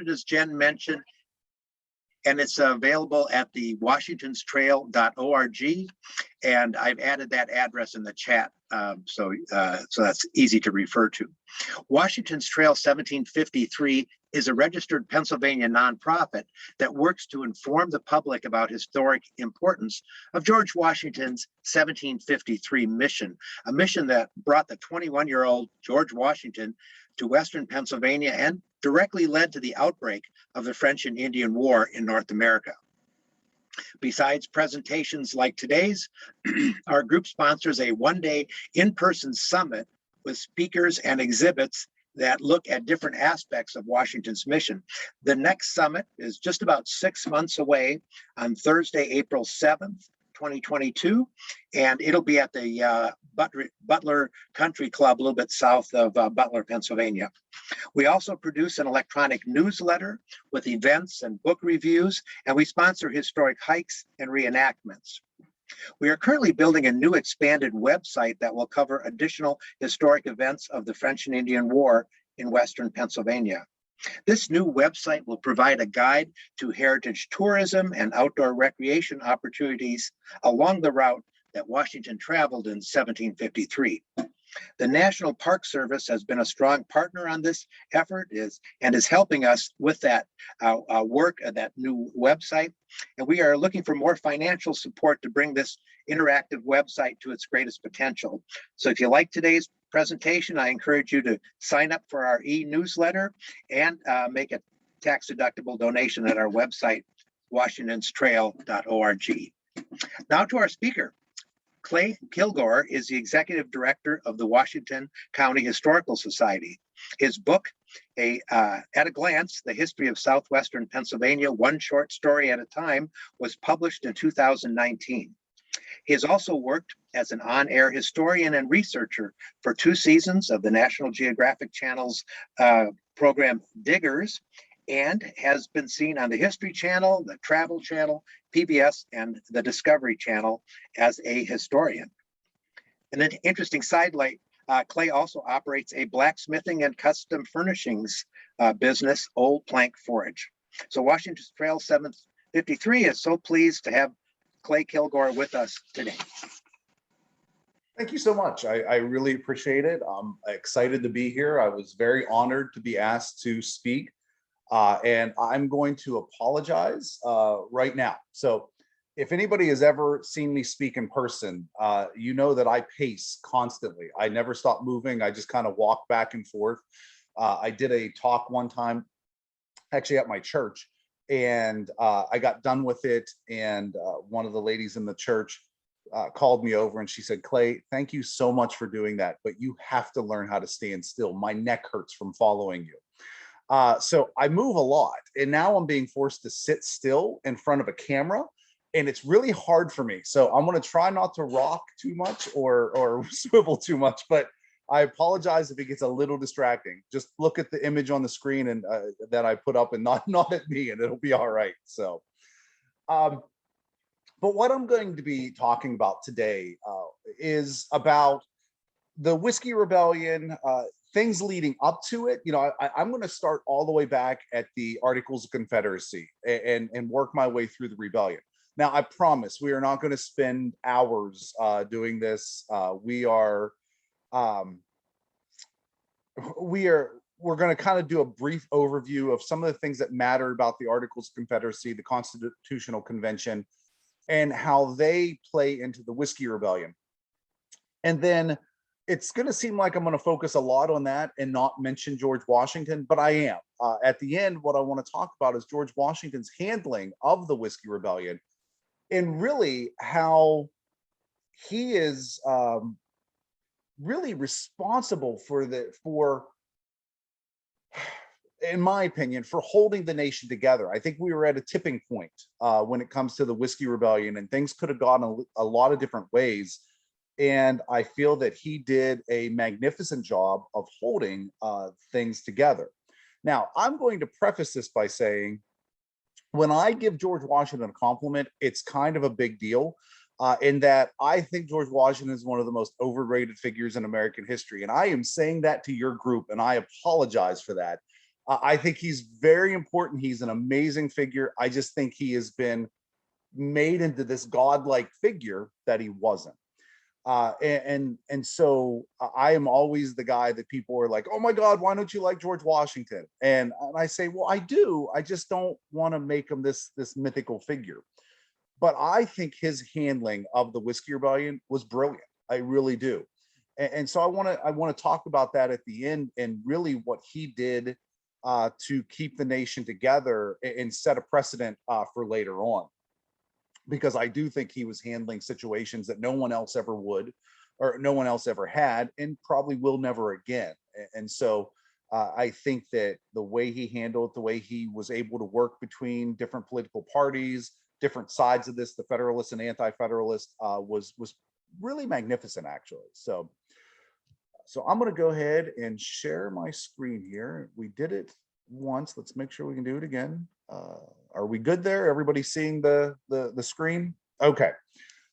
as Jen mentioned, and it's available at the washingtonstrail.org. And I've added that address in the chat, so that's easy to refer to. Washington's Trail 1753 is a registered Pennsylvania nonprofit that works to inform the public about historic importance of George Washington's 1753 mission, a mission that brought the 21-year-old George Washington to Western Pennsylvania and directly led to the outbreak of the French and Indian War in North America. Besides presentations like today's, our group sponsors a one-day in-person summit with speakers and exhibits that look at different aspects of Washington's mission. The next summit is just about 6 months away on Thursday, April 7th, 2022, and it'll be at the Butler Country Club, a little bit south of Butler, Pennsylvania. We also produce an electronic newsletter with events and book reviews, and we sponsor historic hikes and reenactments. We are currently building a new expanded website that will cover additional historic events of the French and Indian War in Western Pennsylvania. This new website will provide a guide to heritage tourism and outdoor recreation opportunities along the route that Washington traveled in 1753. The National Park Service has been a strong partner on this effort and is helping us with that work of that new website. And we are looking for more financial support to bring this interactive website to its greatest potential. So if you like today's presentation, I encourage you to sign up for our e-newsletter and make a tax-deductible donation at our website, washingtonstrail.org. Now to our speaker. Clay Kilgore is the executive director of the Washington County Historical Society. His book, At a Glance, The History of Southwestern Pennsylvania, One Short Story at a Time, was published in 2019. He has also worked as an on-air historian and researcher for 2 seasons of the National Geographic Channel's program Diggers, and has been seen on the History Channel, the Travel Channel, PBS, and the Discovery Channel as a historian. And an interesting sidelight, Clay also operates a blacksmithing and custom furnishings business, Old Plank Forge. So Washington's Trail 753 is so pleased to have Clay Kilgore with us today. Thank you so much. I really appreciate it. I'm excited to be here. I was very honored to be asked to speak. And I'm going to apologize right now. So if anybody has ever seen me speak in person, you know that I pace constantly. I never stop moving. I just kind of walk back and forth. I did a talk one time, actually at my church, and I got done with it. And one of the ladies in the church called me over and she said, "Clay, thank you so much for doing that, but you have to learn how to stand still. My neck hurts from following you." So I move a lot, and now I'm being forced to sit still in front of a camera, and it's really hard for me. So I'm going to try not to rock too much or swivel too much, but I apologize if it gets a little distracting. Just look at the image on the screen and that I put up, and not at me, and it'll be all right. So, but what I'm going to be talking about today is about the Whiskey Rebellion, things leading up to it. You know, I'm going to start all the way back at the Articles of Confederacy and work my way through the rebellion. Now, I promise we are not going to spend hours doing this. We're going to kind of do a brief overview of some of the things that matter about the Articles of Confederacy, the Constitutional Convention, and how they play into the Whiskey Rebellion. And then it's going to seem like I'm going to focus a lot on that and not mention George Washington, but I am. At the end, what I want to talk about is George Washington's handling of the Whiskey Rebellion, and really how he is really responsible for, in my opinion, for holding the nation together. I think we were at a tipping point when it comes to the Whiskey Rebellion, and things could have gone a lot of different ways. And I feel that he did a magnificent job of holding things together. Now, I'm going to preface this by saying, when I give George Washington a compliment, it's kind of a big deal in that I think George Washington is one of the most overrated figures in American history. And I am saying that to your group, and I apologize for that. I think he's very important. He's an amazing figure. I just think he has been made into this godlike figure that he wasn't. So I am always the guy that people are like, oh my God, why don't you like George Washington? And I say, well, I do. I just don't want to make him this mythical figure. But I think his handling of the Whiskey Rebellion was brilliant. I really do. And so I want to talk about that at the end, and really what he did to keep the nation together and set a precedent for later on, because I do think he was handling situations that no one else ever would, or no one else ever had, and probably will never again. And so I think that the way he handled, the way he was able to work between different political parties, different sides of this, the Federalist and Anti-Federalist, was really magnificent, actually. So I'm going to go ahead and share my screen here. We did it once. Let's make sure we can do it again. Are we good there? Everybody seeing the screen? Okay.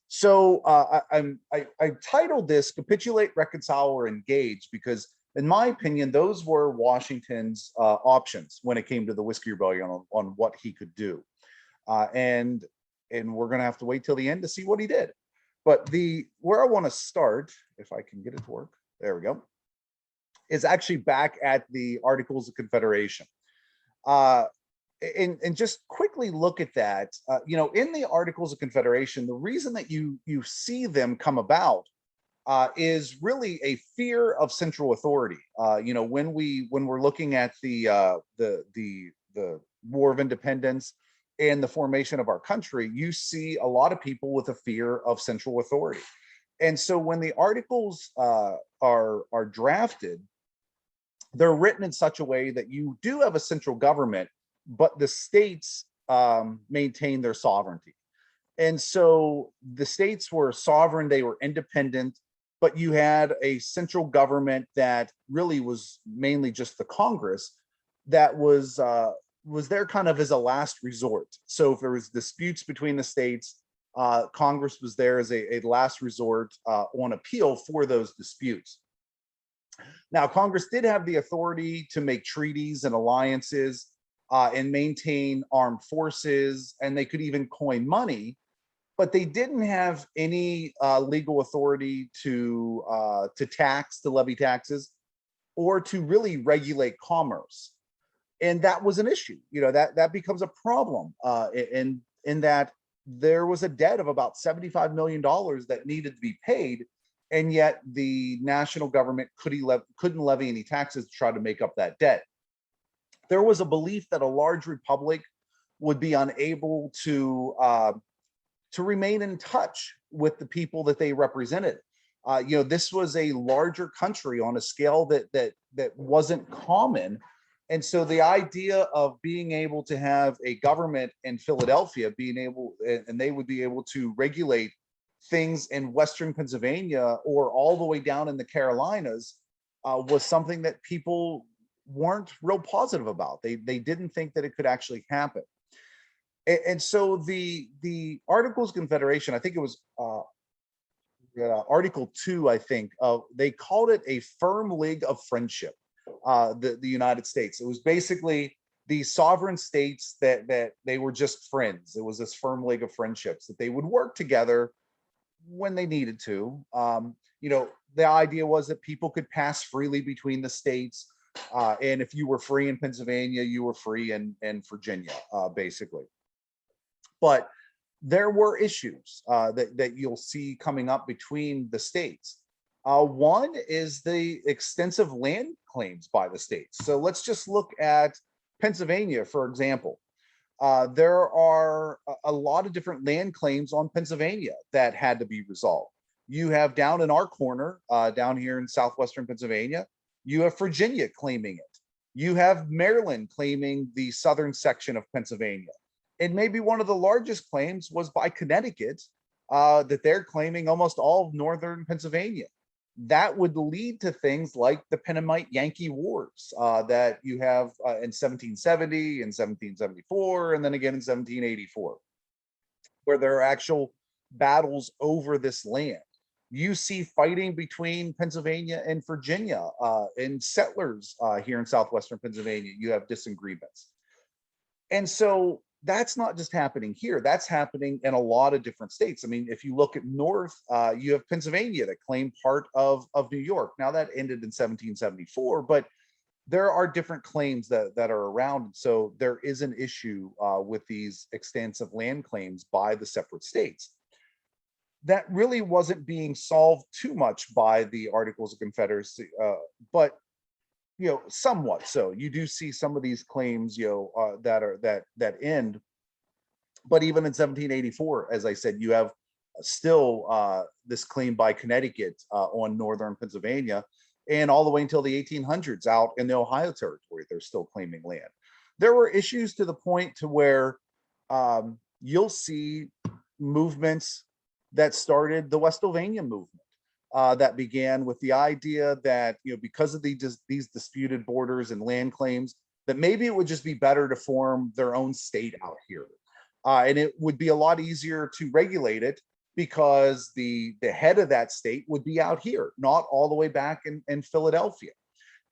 So I titled this "Capitulate, Reconcile, or Engage" because, in my opinion, those were Washington's options when it came to the Whiskey Rebellion on what he could do. And we're going to have to wait till the end to see what he did. But where I want to start, if I can get it to work, there we go, is actually back at the Articles of Confederation. And just quickly look at that. In the Articles of Confederation, the reason that you see them come about is really a fear of central authority. When we're looking at the War of Independence and the formation of our country, you see a lot of people with a fear of central authority. And so when the articles are drafted, they're written in such a way that you do have a central government, but the states maintain their sovereignty. And so the states were sovereign, they were independent, but you had a central government that really was mainly just the Congress that was there kind of as a last resort. So if there was disputes between the states, Congress was there as a last resort on appeal for those disputes. Now, Congress did have the authority to make treaties and alliances and maintain armed forces, and they could even coin money, but they didn't have any legal authority to levy taxes, or to really regulate commerce. And that was an issue. That becomes a problem in that there was a debt of about $75 million that needed to be paid, and yet the national government couldn't levy any taxes to try to make up that debt. There was a belief that a large republic would be unable to remain in touch with the people that they represented. This was a larger country on a scale that wasn't common. And so the idea of being able to have a government in Philadelphia and they would be able to regulate things in Western Pennsylvania or all the way down in the Carolinas was something that people weren't real positive about. They didn't think that it could actually happen. And so the Articles of Confederation, I think it was Article 2, I think, they called it a firm league of friendship, the United States. It was basically the sovereign states that they were just friends. It was this firm league of friendships that they would work together when they needed to. The idea was that people could pass freely between the states. And if you were free in Pennsylvania, you were free in Virginia, basically. But there were issues that you'll see coming up between the states. One is the extensive land claims by the states. So let's just look at Pennsylvania, for example. There are a lot of different land claims on Pennsylvania that had to be resolved. You have down in our corner, down here in southwestern Pennsylvania, you have Virginia claiming it. You have Maryland claiming the southern section of Pennsylvania. And maybe one of the largest claims was by Connecticut, that they're claiming almost all of northern Pennsylvania. That would lead to things like the Pennamite-Yankee Wars that you have in 1770 and 1774, and then again in 1784, where there are actual battles over this land. You see fighting between Pennsylvania and Virginia, and settlers here in southwestern Pennsylvania. You have disagreements. And so that's not just happening here, that's happening in a lot of different states. I mean, if you look at north, you have Pennsylvania that claimed part of New York. Now that ended in 1774, but there are different claims that are around. So there is an issue with these extensive land claims by the separate states. That really wasn't being solved too much by the Articles of Confederacy, but somewhat so. You do see some of these claims, that end. But even in 1784, as I said, you have still this claim by Connecticut on northern Pennsylvania, and all the way until the 1800s out in the Ohio Territory, they're still claiming land. There were issues to the point to where you'll see movements that started the Westovania movement, that began with the idea that, because of these disputed borders and land claims, that maybe it would just be better to form their own state out here. And it would be a lot easier to regulate it because the head of that state would be out here, not all the way back in Philadelphia.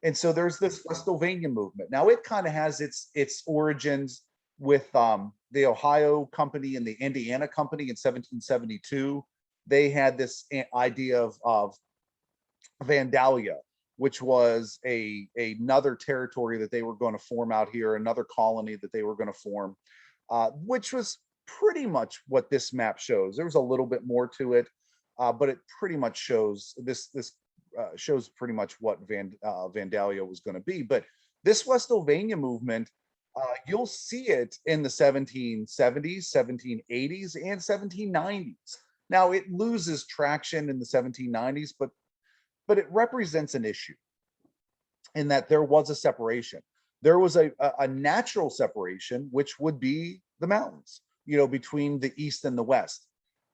And so there's this Westovania movement. Now it kind of has its origins with the Ohio Company and the Indiana Company in 1772. They had this idea of Vandalia, which was another territory that they were going to form out here, another colony that they were going to form, which was pretty much what this map shows. There was a little bit more to it, but it pretty much shows this shows pretty much what Vandalia was going to be. But this Westovania movement, you'll see it in the 1770s, 1780s, and 1790s. Now it loses traction in the 1790s, but it represents an issue in that there was a separation. There was a natural separation, which would be the mountains, between the East and the West.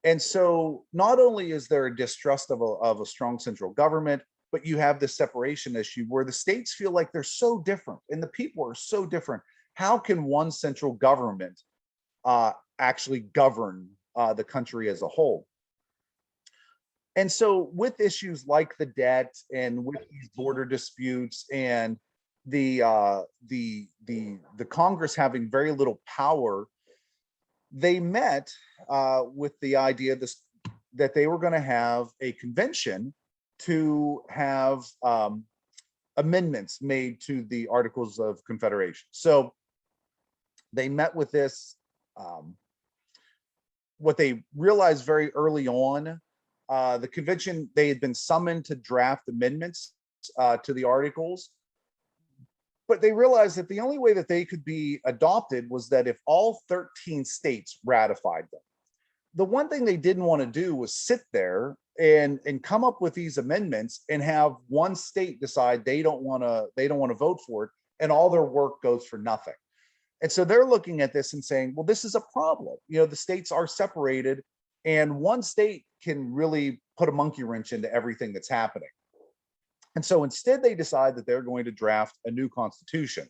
And so not only is there a distrust of a strong central government, but you have this separation issue where the states feel like they're so different and the people are so different. How can one central government actually govern the country as a whole? And so with issues like the debt and with these border disputes and the Congress having very little power, they met with the idea that they were going to have a convention to have amendments made to the Articles of Confederation. So they met with this. What they realized very early on, the convention, they had been summoned to draft amendments to the articles, but they realized that the only way that they could be adopted was that if all 13 states ratified them. The one thing they didn't want to do was sit there and come up with these amendments and have one state decide they don't want to vote for it, and all their work goes for nothing. And so they're looking at this and saying, well, this is a problem. The states are separated, and one state can really put a monkey wrench into everything that's happening. And so instead they decide that they're going to draft a new constitution,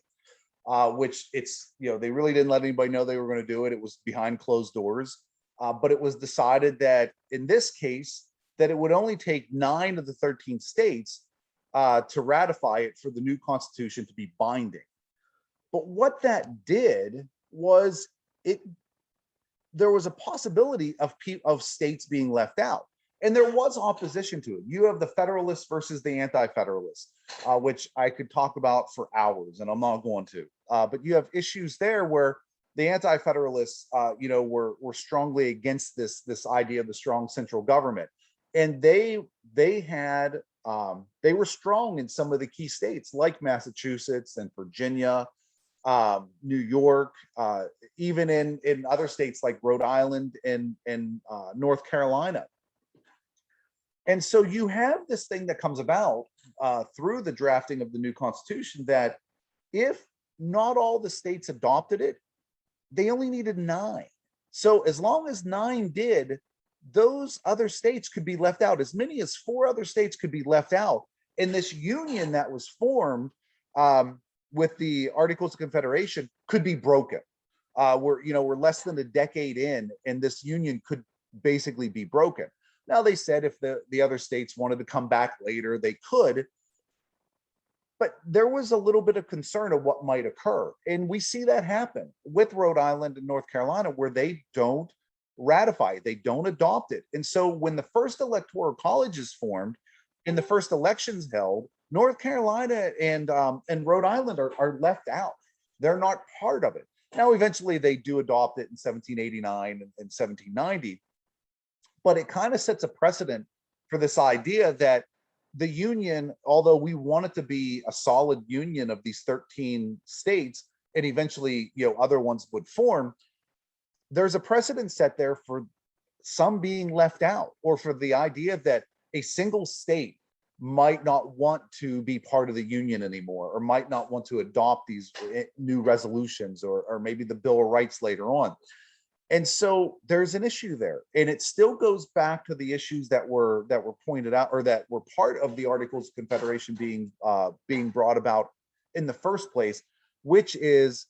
which they really didn't let anybody know they were going to do it. It was behind closed doors. But it was decided that in this case, that it would only take 9 of the 13 states to ratify it for the new constitution to be binding. But what that did was there was a possibility of states being left out. And there was opposition to it. You have the Federalists versus the Anti-Federalists, which I could talk about for hours, and I'm not going to. But you have issues there where the Anti-Federalists, were strongly against this idea of the strong central government, and they were strong in some of the key states like Massachusetts and Virginia, New York, even in other states like Rhode Island and North Carolina. And so you have this thing that comes about through the drafting of the new constitution, that if not all the states adopted it, they only needed 9. So as long as 9 did, those other states could be left out. As many as 4 other states could be left out. And this union that was formed with the Articles of Confederation could be broken. We're less than a decade in, and this union could basically be broken. Now they said if the other states wanted to come back later, they could, but there was a little bit of concern of what might occur. And we see that happen with Rhode Island and North Carolina, where they don't ratify it, they don't adopt it. And so when the first electoral college is formed and the first elections held, North Carolina and Rhode Island are left out. They're not part of it. Now, eventually they do adopt it in 1789 and 1790, but it kind of sets a precedent for this idea that the union, although we want it to be a solid union of these 13 states, and eventually, other ones would form, there's a precedent set there for some being left out, or for the idea that a single state might not want to be part of the union anymore, or might not want to adopt these new resolutions, or maybe the Bill of Rights later on. And so there's an issue there, and it still goes back to the issues that were pointed out, or that were part of the Articles of Confederation being brought about in the first place, which is,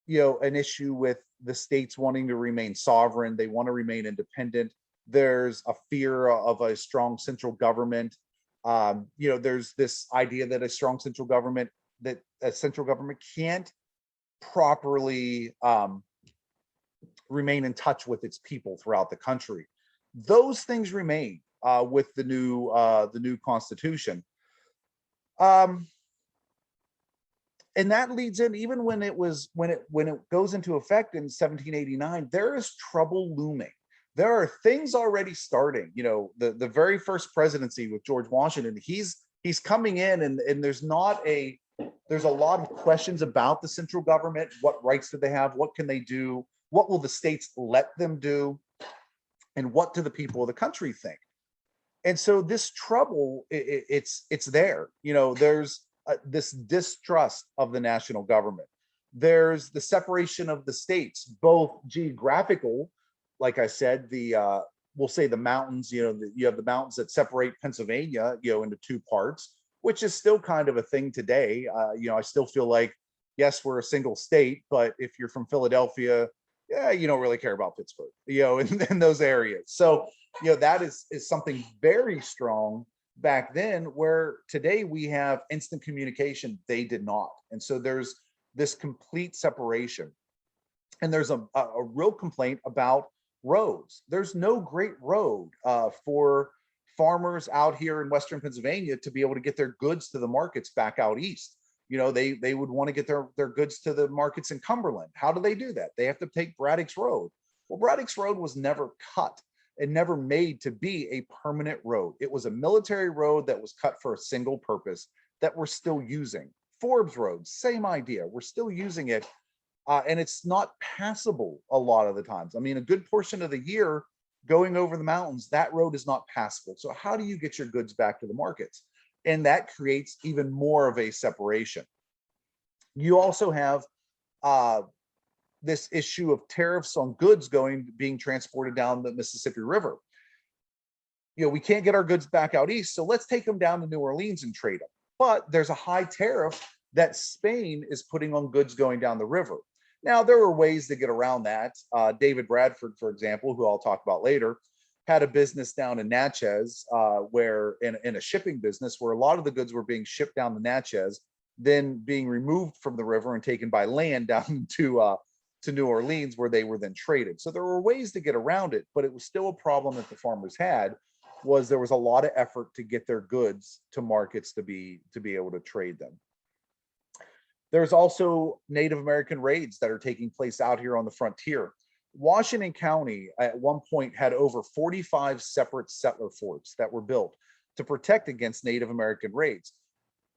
an issue with the states wanting to remain sovereign. They want to remain independent. There's a fear of a strong central government. There's this idea that a central government can't properly remain in touch with its people throughout the country. Those things remain with the new Constitution. And that leads in, even when it goes into effect in 1789, there is trouble looming. There are things already starting. The very first presidency with George Washington, he's coming in, and there's a lot of questions about the central government. What rights do they have? What can they do? What will the states let them do? And what do the people of the country think? And so this trouble, it's there. There's this distrust of the national government. There's the separation of the states, both geographical, like I said, we'll say the mountains. You have the mountains that separate Pennsylvania, into two parts, which is still kind of a thing today. I still feel like, yes, we're a single state, but if you're from Philadelphia, yeah, you don't really care about Pittsburgh, in those areas. So, that is something very strong back then, where today we have instant communication. They did not. And so there's this complete separation. And there's a real complaint about roads. There's no great road for farmers out here in Western Pennsylvania to be able to get their goods to the markets back out east. They would want to get their goods to the markets in Cumberland. How do they do that? They have to take Braddock's Road. Well, Braddock's Road was never cut and never made to be a permanent road. It was a military road that was cut for a single purpose that we're still using. Forbes Road, same idea. We're still using it, and it's not passable a lot of the times. I mean, a good portion of the year going over the mountains, that road is not passable. So how do you get your goods back to the markets? And that creates even more of a separation. You also have this issue of tariffs on goods being transported down the Mississippi River. We can't get our goods back out east, so let's take them down to New Orleans and trade them. But there's a high tariff that Spain is putting on goods going down the river. Now, there are ways to get around that. David Bradford, for example, who I'll talk about later, had a business down in Natchez, where in a shipping business, where a lot of the goods were being shipped down to Natchez, then being removed from the river and taken by land down to New Orleans, where they were then traded. So there were ways to get around it, but it was still a problem that the farmers had. There was a lot of effort to get their goods to markets to be able to trade them. There's also Native American raids that are taking place out here on the frontier. Washington County at one point had over 45 separate settler forts that were built to protect against Native American raids.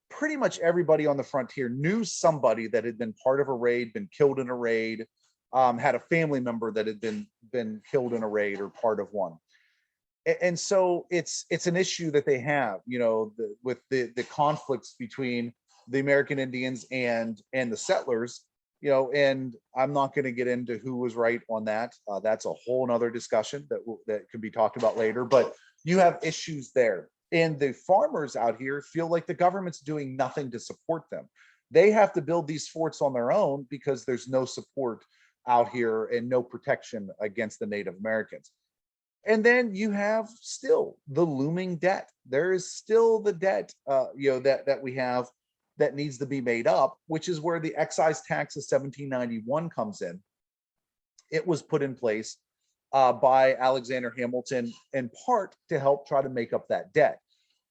Pretty much everybody on the frontier knew somebody that had been part of a raid, been killed in a raid, had a family member that had been killed in a raid or part of one. And so it's an issue that they have, with the conflicts between the American Indians and the settlers, and I'm not going to get into who was right on that. That's a whole nother discussion that could be talked about later, but you have issues there. And the farmers out here feel like the government's doing nothing to support them. They have to build these forts on their own because there's no support out here and no protection against the Native Americans. And then you have still the looming debt. There is still the debt, that we have that needs to be made up, which is where the excise tax of 1791 comes in. It was put in place by Alexander Hamilton in part to help try to make up that debt.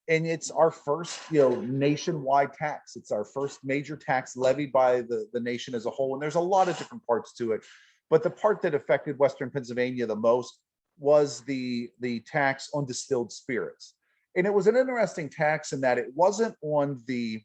And it's our first, nationwide tax. It's our first major tax levied by the nation as a whole. And there's a lot of different parts to it. But the part that affected Western Pennsylvania the most was the tax on distilled spirits. And it was an interesting tax in that it wasn't on the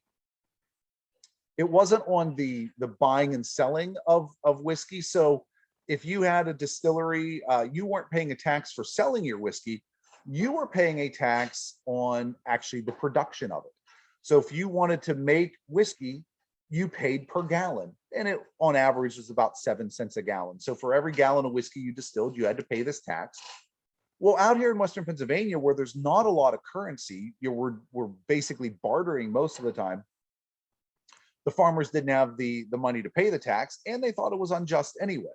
buying and selling of whiskey. So if you had a distillery, you weren't paying a tax for selling your whiskey. You were paying a tax on actually the production of it. So if you wanted to make whiskey, you paid per gallon, and it on average was about 7 cents a gallon. So for every gallon of whiskey you distilled, you had to pay this tax. Well, out here in Western Pennsylvania, where there's not a lot of currency, we're basically bartering most of the time. The farmers didn't have the money to pay the tax, and they thought it was unjust anyway.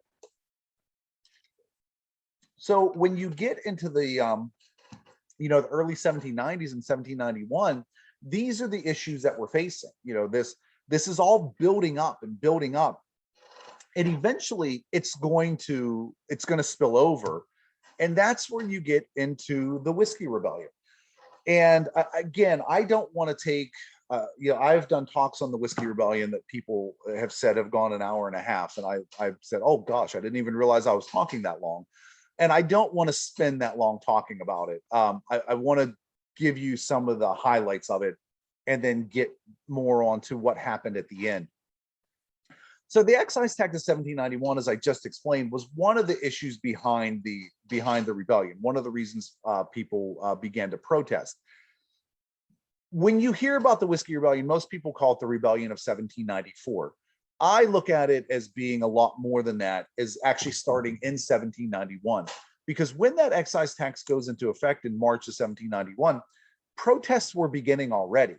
So when you get into the early 1790s and 1791, these are the issues that we're facing. This is all building up and building up, and eventually it's going to spill over, and that's where you get into the Whiskey Rebellion. And again, I don't want to take I've done talks on the Whiskey Rebellion that people have said have gone an hour and a half, and I've said, oh gosh, I didn't even realize I was talking that long. And I don't want to spend that long talking about it. I want to give you some of the highlights of it and then get more onto what happened at the end. So the excise tax of 1791, as I just explained, was one of the issues behind the rebellion. One of the reasons people began to protest. When you hear about the Whiskey Rebellion, most people call it the Rebellion of 1794. I look at it as being a lot more than that, is actually starting in 1791, because when that excise tax goes into effect in March of 1791, protests were beginning already.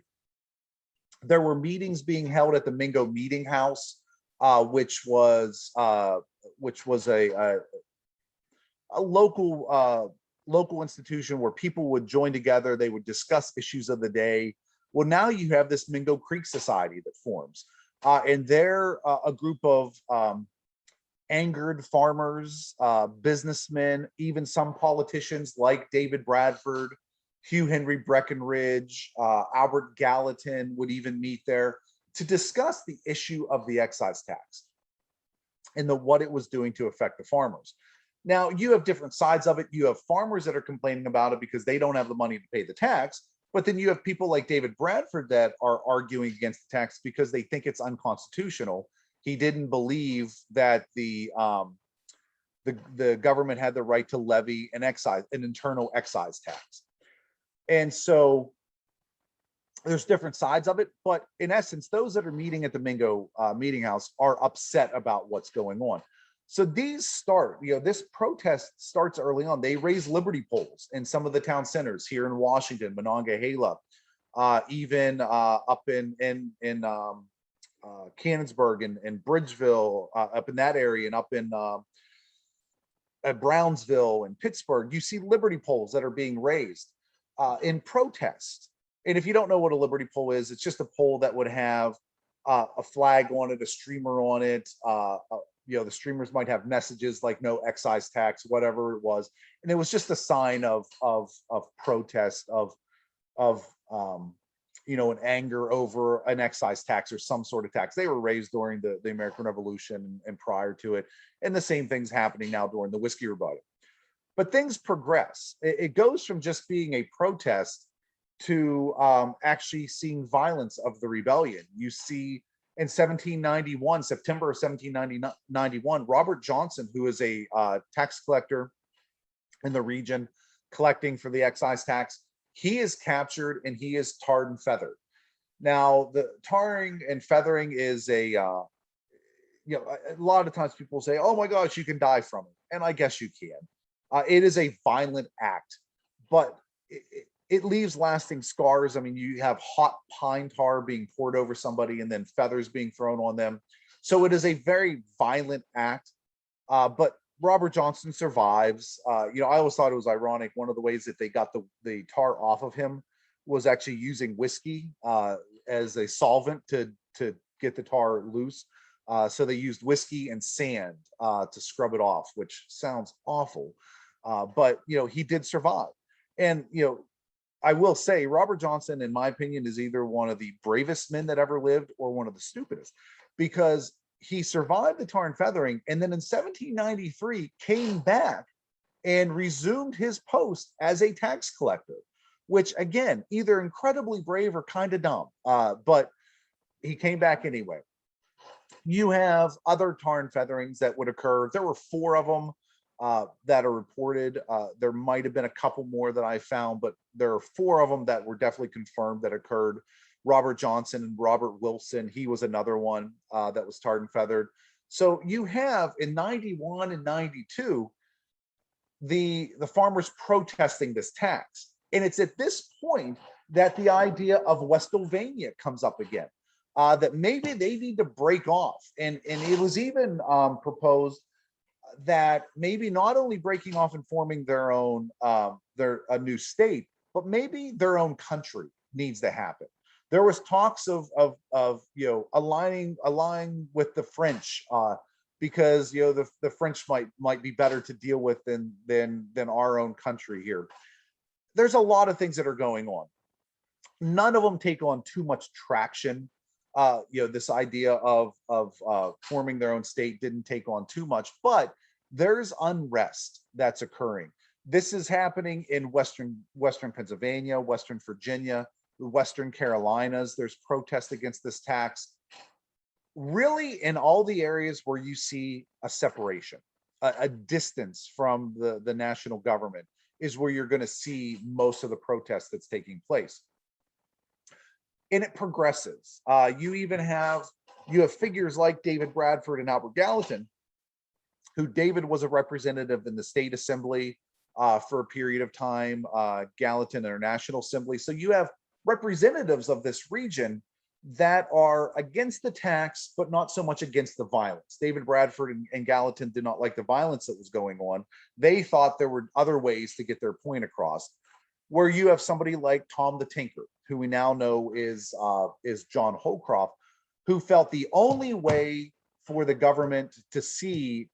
There were meetings being held at the Mingo Meeting House, which was a local institution where people would join together. They would discuss issues of the day. Well, now you have this Mingo Creek Society that forms. And they're a group of angered farmers, businessmen, even some politicians like David Bradford, Hugh Henry Breckinridge, Albert Gallatin would even meet there to discuss the issue of the excise tax and what it was doing to affect the farmers. Now, you have different sides of it. You have farmers that are complaining about it because they don't have the money to pay the tax. But then you have people like David Bradford that are arguing against the tax because they think it's unconstitutional. He didn't believe that the government had the right to levy an internal excise tax. And so there's different sides of it. But in essence, those that are meeting at the Mingo Meeting House are upset about what's going on. So this protest starts early on. They raise liberty poles in some of the town centers here in Washington, Monongahela, even up in Canonsburg and Bridgeville, up in that area, and up in at Brownsville and Pittsburgh. You see liberty poles that are being raised in protest. And if you don't know what a liberty pole is, it's just a pole that would have a flag on it, a streamer on it. The streamers might have messages like no excise tax, whatever it was. And it was just a sign of protest, of an anger over an excise tax or some sort of tax. They were raised during the American Revolution and prior to it. And the same thing's happening now during the Whiskey Rebellion. But things progress. It goes from just being a protest to actually seeing violence of the rebellion. You see in 1791, September of 1791, Robert Johnson, who is a tax collector in the region collecting for the excise tax, he is captured and he is tarred and feathered. Now, the tarring and feathering is a lot of times people say, oh my gosh, you can die from it. And I guess you can. It is a violent act, but it leaves lasting scars. I mean, you have hot pine tar being poured over somebody and then feathers being thrown on them. So it is a very violent act. But Robert Johnson survives. I always thought it was ironic. One of the ways that they got the tar off of him was actually using whiskey as a solvent to get the tar loose. So they used whiskey and sand to scrub it off, which sounds awful. But he did survive. And I will say Robert Johnson, in my opinion, is either one of the bravest men that ever lived or one of the stupidest, because he survived the tar and feathering, and then in 1793 came back and resumed his post as a tax collector, which again, either incredibly brave or kind of dumb, but he came back anyway. You have other tar and featherings that would occur. There were 4 of them that are reported. There might have been a couple more that I found, but there are 4 of them that were definitely confirmed that occurred. Robert Johnson and Robert Wilson, he was another one that was tarred and feathered. So you have in 91 and 92, the farmers protesting this tax. And it's at this point that the idea of Westovania comes up again, that maybe they need to break off. And it was even proposed that maybe not only breaking off and forming their own, a new state, but maybe their own country needs to happen. There was talks of aligning with the French, because the French might be better to deal with than our own country here. There's a lot of things that are going on. None of them take on too much traction. This idea of forming their own state didn't take on too much, but there's unrest that's occurring. This is happening in Western Pennsylvania, Western Virginia, the Western Carolinas. There's protests against this tax. Really, in all the areas where you see a separation, a distance from the national government, is where you're going to see most of the protests that's taking place. And it progresses. You have figures like David Bradford and Albert Gallatin, who David was a representative in the state assembly for a period of time, Gallatin in our national assembly. So you have representatives of this region that are against the tax, but not so much against the violence. David Bradford and Gallatin did not like the violence that was going on. They thought there were other ways to get their point across. Where you have somebody like Tom the Tinker, who we now know is John Holcroft, who felt the only way for the government to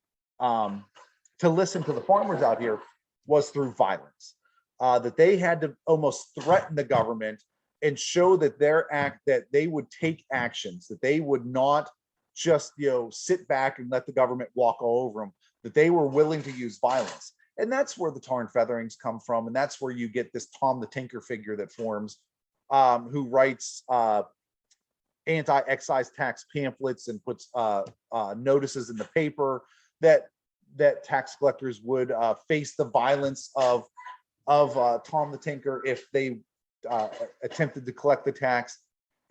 listen to the farmers out here was through violence. That they had to almost threaten the government and show that that they would take actions, that they would not just sit back and let the government walk all over them, that they were willing to use violence. And that's where the tar and featherings come from. And that's where you get this Tom the Tinker figure that forms, who writes anti-excise tax pamphlets and puts notices in the paper that tax collectors would face the violence of Tom the Tinker if they attempted to collect the tax.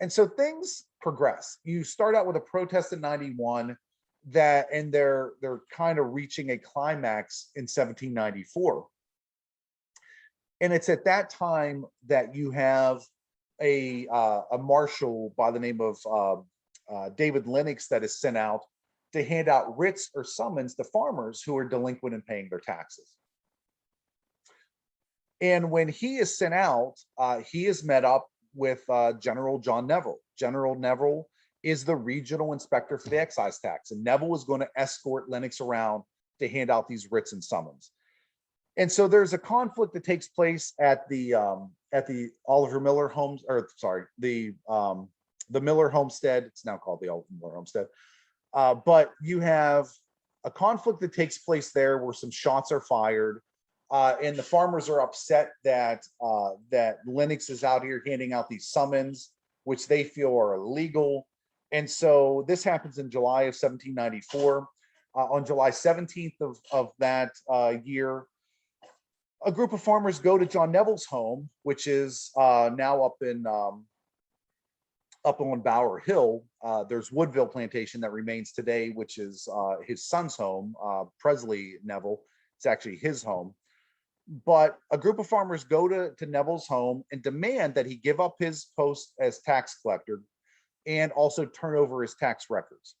And so things progress. You start out with a protest in 91 and they're kind of reaching a climax in 1794. And it's at that time that you have a marshal by the name of David Lennox that is sent out to hand out writs or summons to farmers who are delinquent in paying their taxes. And when he is sent out, he is met up with General John Neville. General Neville is the regional inspector for the excise tax, and Neville is going to escort Lennox around to hand out these writs and summons. And so there's a conflict that takes place at the Oliver Miller homes, or sorry, the Miller homestead. It's now called the Oliver Miller homestead. But you have a conflict that takes place there where some shots are fired. And the farmers are upset that Lennox is out here handing out these summons, which they feel are illegal. And so this happens in July of 1794. On July 17th of that year, a group of farmers go to John Neville's home, which is now up on Bower Hill. There's Woodville Plantation that remains today, which is his son's home, Presley Neville. It's actually his home. But a group of farmers go to Neville's home and demand that he give up his post as tax collector and also turn over his tax records.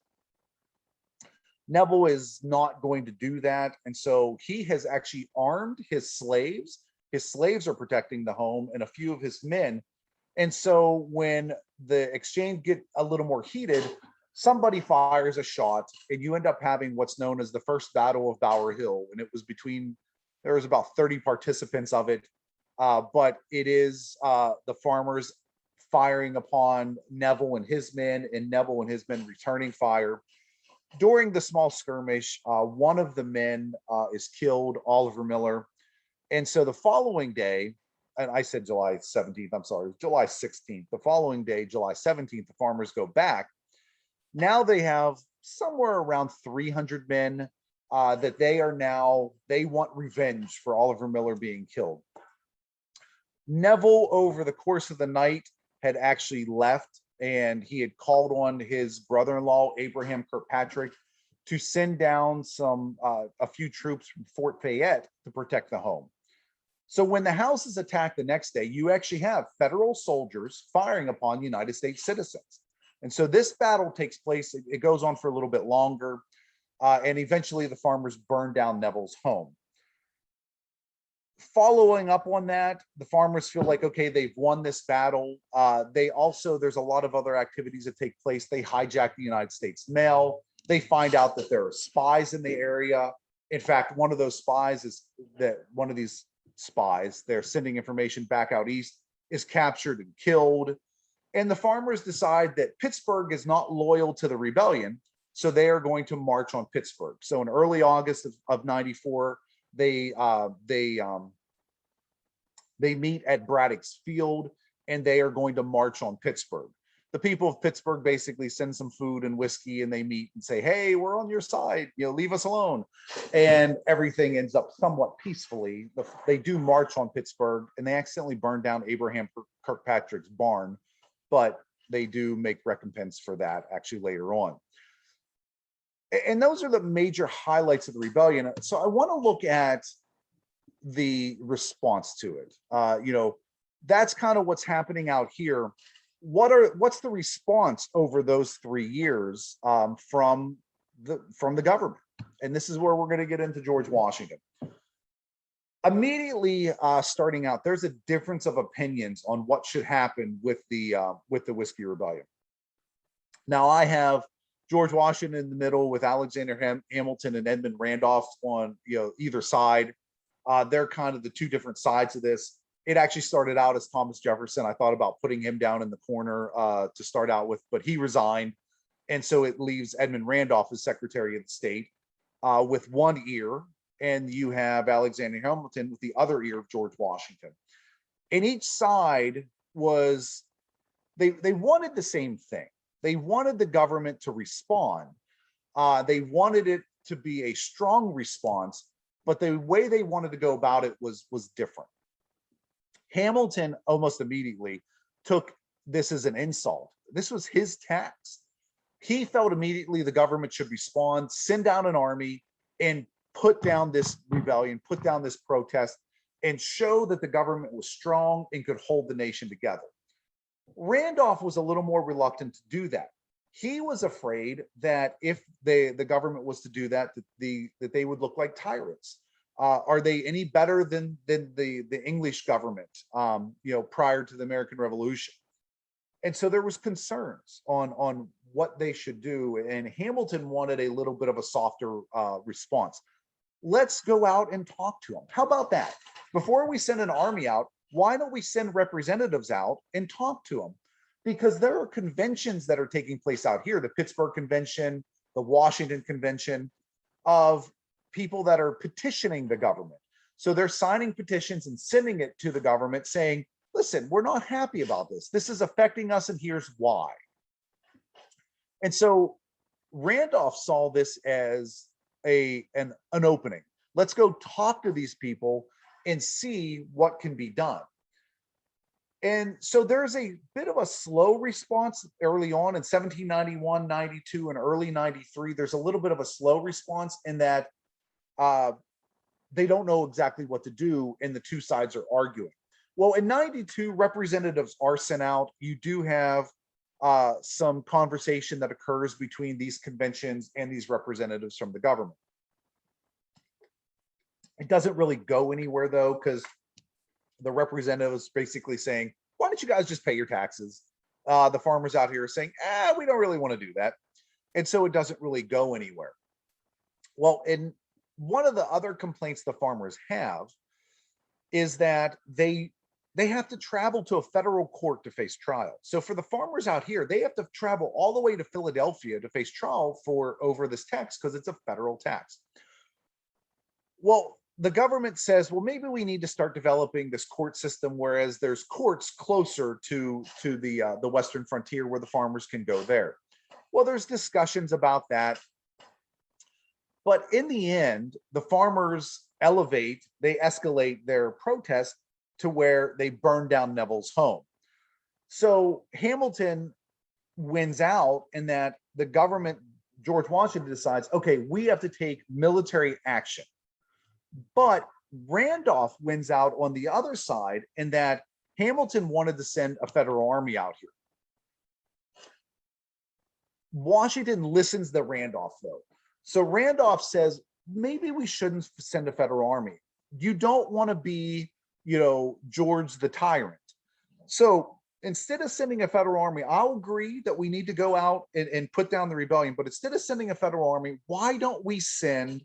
Neville is not going to do that. And so he has actually armed his slaves. His slaves are protecting the home and a few of his men. And so when the exchange get a little more heated, somebody fires a shot and you end up having what's known as the First Battle of Bower Hill. And it was between, there was about 30 participants of it. But it is the farmers firing upon Neville and his men, and Neville and his men returning fire. During the small skirmish, one of the men is killed, Oliver Miller. And so the following day, and I said July 17th, I'm sorry, July 16th. The following day, July 17th, the farmers go back. Now they have somewhere around 300 men that they want revenge for Oliver Miller being killed. Neville, over the course of the night, had actually left, and he had called on his brother-in-law, Abraham Kirkpatrick, to send down a few troops from Fort Fayette to protect the home. So when the house is attacked the next day, you actually have federal soldiers firing upon United States citizens. And so this battle takes place, it goes on for a little bit longer, and eventually the farmers burn down Neville's home. Following up on that, the farmers feel like, okay, they've won this battle. There's a lot of other activities that take place. They hijack the United States mail. They find out that there are spies in the area. In fact, one of those spies is that one of these spies, they're sending information back out east, is captured and killed. And the farmers decide that Pittsburgh is not loyal to the rebellion, so they are going to march on Pittsburgh. So in early August of 94, they meet at Braddock's Field, and they are going to march on Pittsburgh. The people of Pittsburgh basically send some food and whiskey, and they meet and say, hey, we're on your side, leave us alone. And everything ends up somewhat peacefully. They do march on Pittsburgh, and they accidentally burn down Abraham Kirkpatrick's barn, but they do make recompense for that actually later on. And those are the major highlights of the rebellion. So I want to look at the response to it. That's kind of what's happening out here. What's the response over those 3 years from the government? And this is where we're going to get into George Washington. Immediately starting out, there's a difference of opinions on what should happen with the Whiskey Rebellion. Now I have George Washington in the middle with Alexander Hamilton and Edmund Randolph on either side. They're kind of the two different sides of this. It actually started out as Thomas Jefferson. I thought about putting him down in the corner to start out with, but he resigned. And so it leaves Edmund Randolph as Secretary of State with one ear, and you have Alexander Hamilton with the other ear of George Washington. And each side was, they wanted the same thing. They wanted the government to respond. They wanted it to be a strong response, but the way they wanted to go about it was different. Hamilton almost immediately took this as an insult. This was his task. He felt immediately the government should respond, send down an army, and put down this rebellion, put down this protest, and show that the government was strong and could hold the nation together. Randolph was a little more reluctant to do that. He was afraid that if the government was to do that, that they would look like tyrants. Are they any better than the English government, prior to the American Revolution? And so there was concerns on what they should do. And Hamilton wanted a little bit of a softer response. Let's go out and talk to them. How about that? Before we send an army out, why don't we send representatives out and talk to them? Because there are conventions that are taking place out here, the Pittsburgh Convention, the Washington Convention, of people that are petitioning the government. So they're signing petitions and sending it to the government saying, listen, we're not happy about this. This is affecting us, and here's why. And so Randolph saw this as an opening. Let's go talk to these people and see what can be done. And so there's a bit of a slow response early on in 1791, 92, and early 93. There's a little bit of a slow response in that they don't know exactly what to do, and the two sides are arguing. Well, in 92, representatives are sent out. You do have some conversation that occurs between these conventions and these representatives from the government. It doesn't really go anywhere though, because the representatives basically saying, why don't you guys just pay your taxes? The farmers out here are saying, we don't really want to do that. And so it doesn't really go anywhere. Well, and one of the other complaints the farmers have is that they have to travel to a federal court to face trial. So for the farmers out here, they have to travel all the way to Philadelphia to face trial for over this tax because it's a federal tax. Well, the government says, well, maybe we need to start developing this court system, whereas there's courts closer to the western frontier where the farmers can go there. Well, there's discussions about that. But in the end, the farmers they escalate their protest to where they burn down Neville's home. So Hamilton wins out in that the government, George Washington decides, okay, we have to take military action. But Randolph wins out on the other side in that Hamilton wanted to send a federal army out here. Washington listens to Randolph though. So Randolph says, maybe we shouldn't send a federal army. You don't want to be, George the tyrant. So instead of sending a federal army, I'll agree that we need to go out and put down the rebellion. But instead of sending a federal army, why don't we send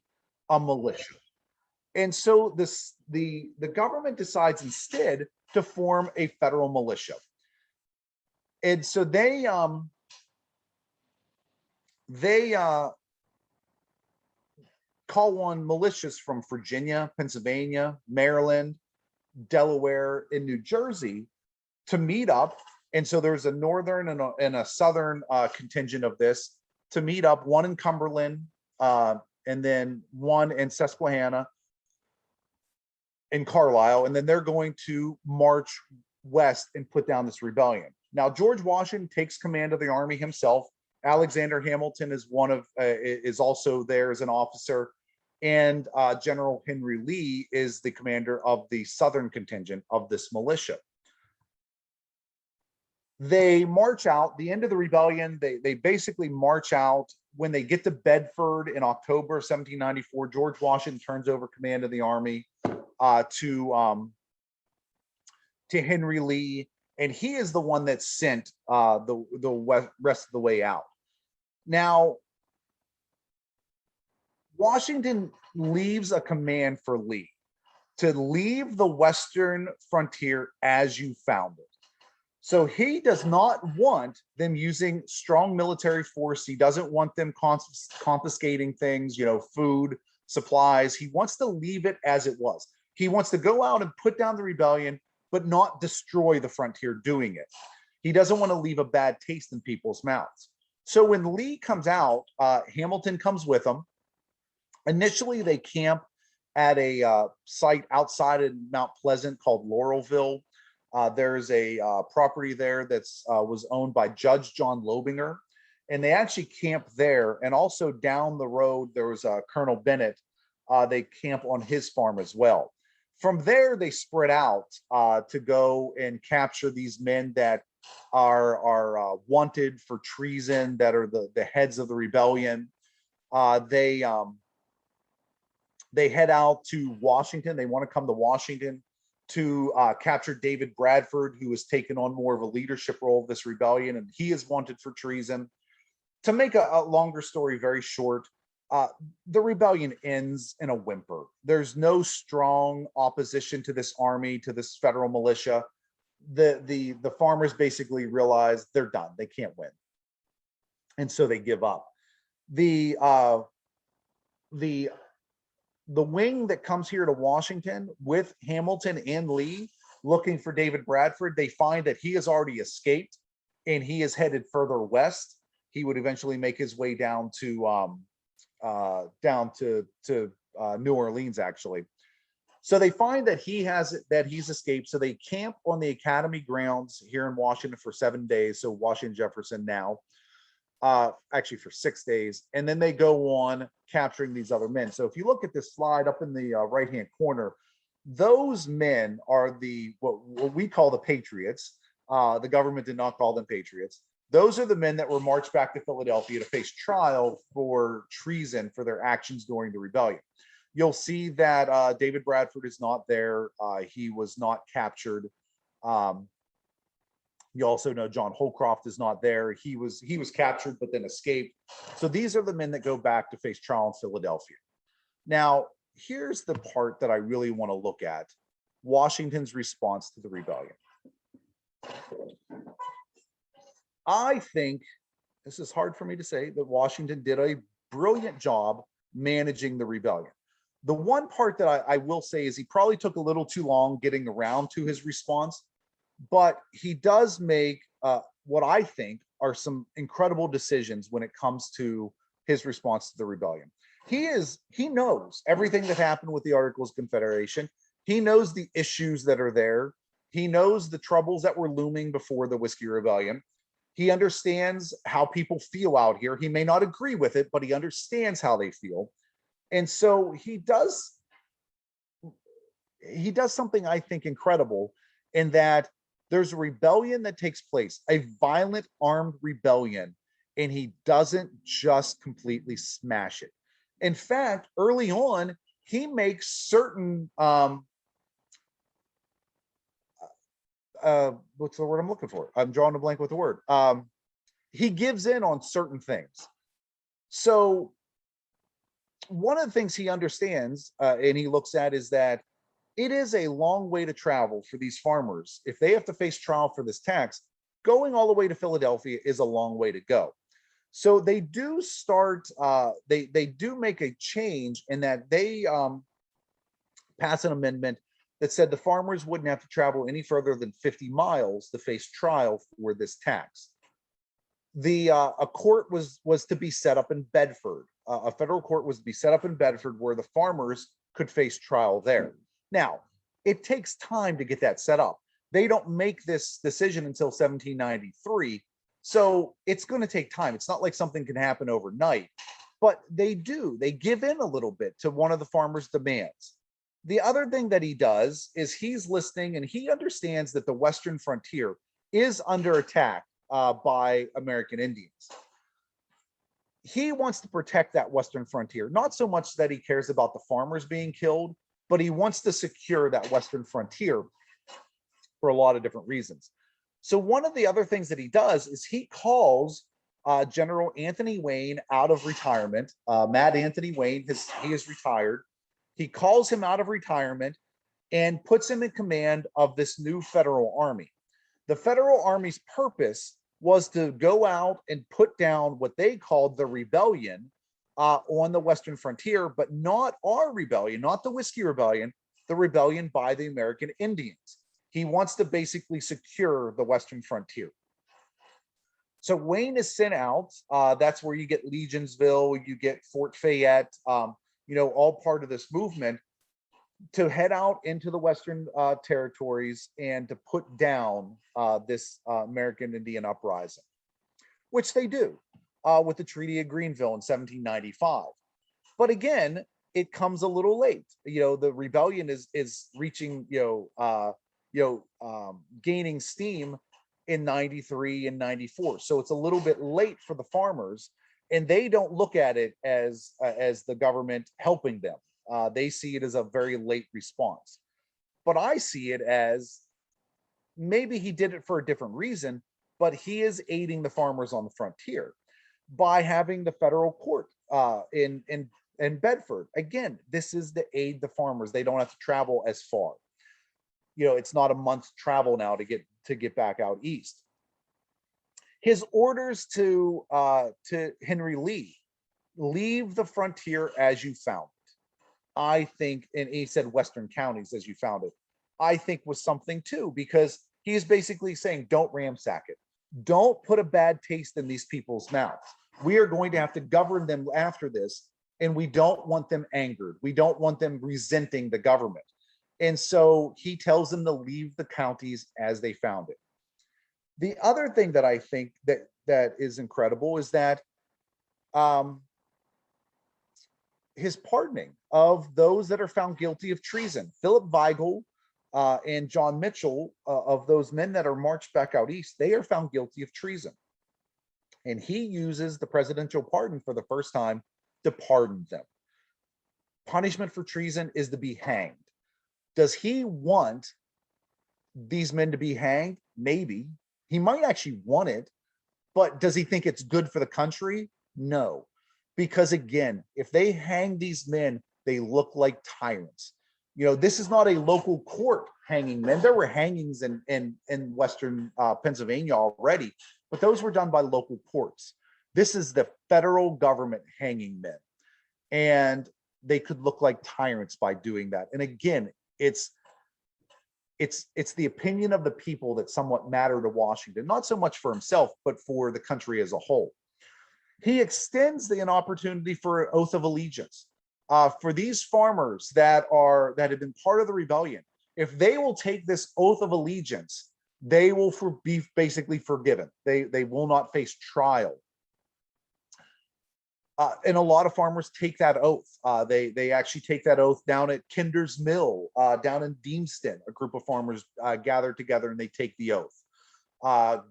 a militia? And so the government decides instead to form a federal militia. And so they call on militias from Virginia, Pennsylvania, Maryland, Delaware, and New Jersey to meet up. And so there's a northern and a southern contingent of this to meet up, one in Cumberland, and then one in Susquehanna, in Carlisle, and then they're going to march west and put down this rebellion. Now, George Washington takes command of the army himself. Alexander Hamilton is also there as an officer, and General Henry Lee is the commander of the southern contingent of this militia. They march out. The end of the rebellion, they basically march out. When they get to Bedford in October 1794, George Washington turns over command of the army to Henry Lee, and he is the one that sent the rest of the way out. Now, Washington leaves a command for Lee to leave the western frontier as you found it. So he does not want them using strong military force. He doesn't want them confiscating things, food, supplies. He wants to leave it as it was. He wants to go out and put down the rebellion, but not destroy the frontier doing it. He doesn't want to leave a bad taste in people's mouths. So when Lee comes out, Hamilton comes with him. Initially, they camp at a site outside of Mount Pleasant called Laurelville. There's a property there that's was owned by Judge John Lobinger, and they actually camp there. And also down the road, there was Colonel Bennett. They camp on his farm as well. From there, they spread out to go and capture these men that are wanted for treason, that are the heads of the rebellion. They head out to Washington. They want to come to Washington to capture David Bradford, who has taken on more of a leadership role of this rebellion, and he is wanted for treason. To make a longer story very short, the rebellion ends in a whimper. There's no strong opposition to this army, to this federal militia. The farmers basically realize they're done. They can't win. And so they give up. The wing that comes here to Washington with Hamilton and Lee looking for David Bradford, they find that he has already escaped and he is headed further west. He would eventually make his way down to New Orleans, actually. So they find that he's escaped. So they camp on the Academy grounds here in Washington for 7 days. So Washington Jefferson now, actually for 6 days. And then they go on capturing these other men. So if you look at this slide up in the right-hand corner, those men are what we call the Patriots. The government did not call them Patriots. Those are the men that were marched back to Philadelphia to face trial for treason for their actions during the rebellion. You'll see that David Bradford is not there. He was not captured. You also know John Holcroft is not there. He was captured but then escaped. So these are the men that go back to face trial in Philadelphia. Now, here's the part that I really want to look at: Washington's response to the rebellion. I think, this is hard for me to say, that Washington did a brilliant job managing the rebellion. The one part that I will say is he probably took a little too long getting around to his response, but he does make what I think are some incredible decisions when it comes to his response to the rebellion. He knows everything that happened with the Articles of Confederation. He knows the issues that are there. He knows the troubles that were looming before the Whiskey Rebellion. He understands how people feel out here. He may not agree with it, but he understands how they feel. And so he does something I think incredible, in that there's a rebellion that takes place, a violent armed rebellion, and he doesn't just completely smash it. In fact, early on, he makes certain what's the word I'm looking for? I'm drawing a blank with the word. He gives in on certain things. So one of the things he understands and he looks at is that it is a long way to travel for these farmers. If they have to face trial for this tax, going all the way to Philadelphia is a long way to go. So they do start, they do make a change in that they pass an amendment that said the farmers wouldn't have to travel any further than 50 miles to face trial for this tax. A court was to be set up in Bedford. A federal court was to be set up in Bedford where the farmers could face trial there. Now, it takes time to get that set up. They don't make this decision until 1793. So it's going to take time. It's not like something can happen overnight, but they do. They give in a little bit to one of the farmers' demands. The other thing that he does is he's listening, and he understands that the Western frontier is under attack by American Indians. He wants to protect that Western frontier, not so much that he cares about the farmers being killed, but he wants to secure that Western frontier for a lot of different reasons. So one of the other things that he does is he calls General Anthony Wayne out of retirement. Mad Anthony Wayne, he is retired. He calls him out of retirement and puts him in command of this new federal army. The federal army's purpose was to go out and put down what they called the rebellion on the Western frontier, but not our rebellion, not the Whiskey Rebellion, the rebellion by the American Indians. He wants to basically secure the Western frontier. So Wayne is sent out. That's where you get Legionsville, you get Fort Fayette, all part of this movement to head out into the Western territories and to put down this American Indian uprising, which they do with the Treaty of Greenville in 1795. But again, it comes a little late. The rebellion is reaching, gaining steam in 93 and 94. So it's a little bit late for the farmers, and they don't look at it as the government helping them. They see it as a very late response. But I see it as maybe he did it for a different reason, but he is aiding the farmers on the frontier by having the federal court in Bedford. Again, this is to aid the farmers. They don't have to travel as far. It's not a month's travel now to get back out east. His orders to Henry Lee: leave the frontier as you found it. I think, and he said Western counties as you found it, I think was something too, because he is basically saying, don't ransack it. Don't put a bad taste in these people's mouths. We are going to have to govern them after this, and we don't want them angered. We don't want them resenting the government. And so he tells them to leave the counties as they found it. The other thing that I think that is incredible is that his pardoning of those that are found guilty of treason. Philip Weigel and John Mitchell, of those men that are marched back out east, they are found guilty of treason. And he uses the presidential pardon for the first time to pardon them. Punishment for treason is to be hanged. Does he want these men to be hanged? Maybe. He might actually want it, but does he think it's good for the country? No. Because again, if they hang these men, they look like tyrants. You know, this is not a local court hanging men. There were hangings in Western Pennsylvania already, but those were done by local courts. This is the federal government hanging men. And they could look like tyrants by doing that. And again, it's the opinion of the people that somewhat matter to Washington, not so much for himself, but for the country as a whole. He extends an opportunity for an oath of allegiance for these farmers that have been part of the rebellion. If they will take this oath of allegiance, they will be basically forgiven. They will not face trial. And a lot of farmers take that oath. They actually take that oath down at Kinder's Mill, down in Deemston. A group of farmers gather together and they take the oath.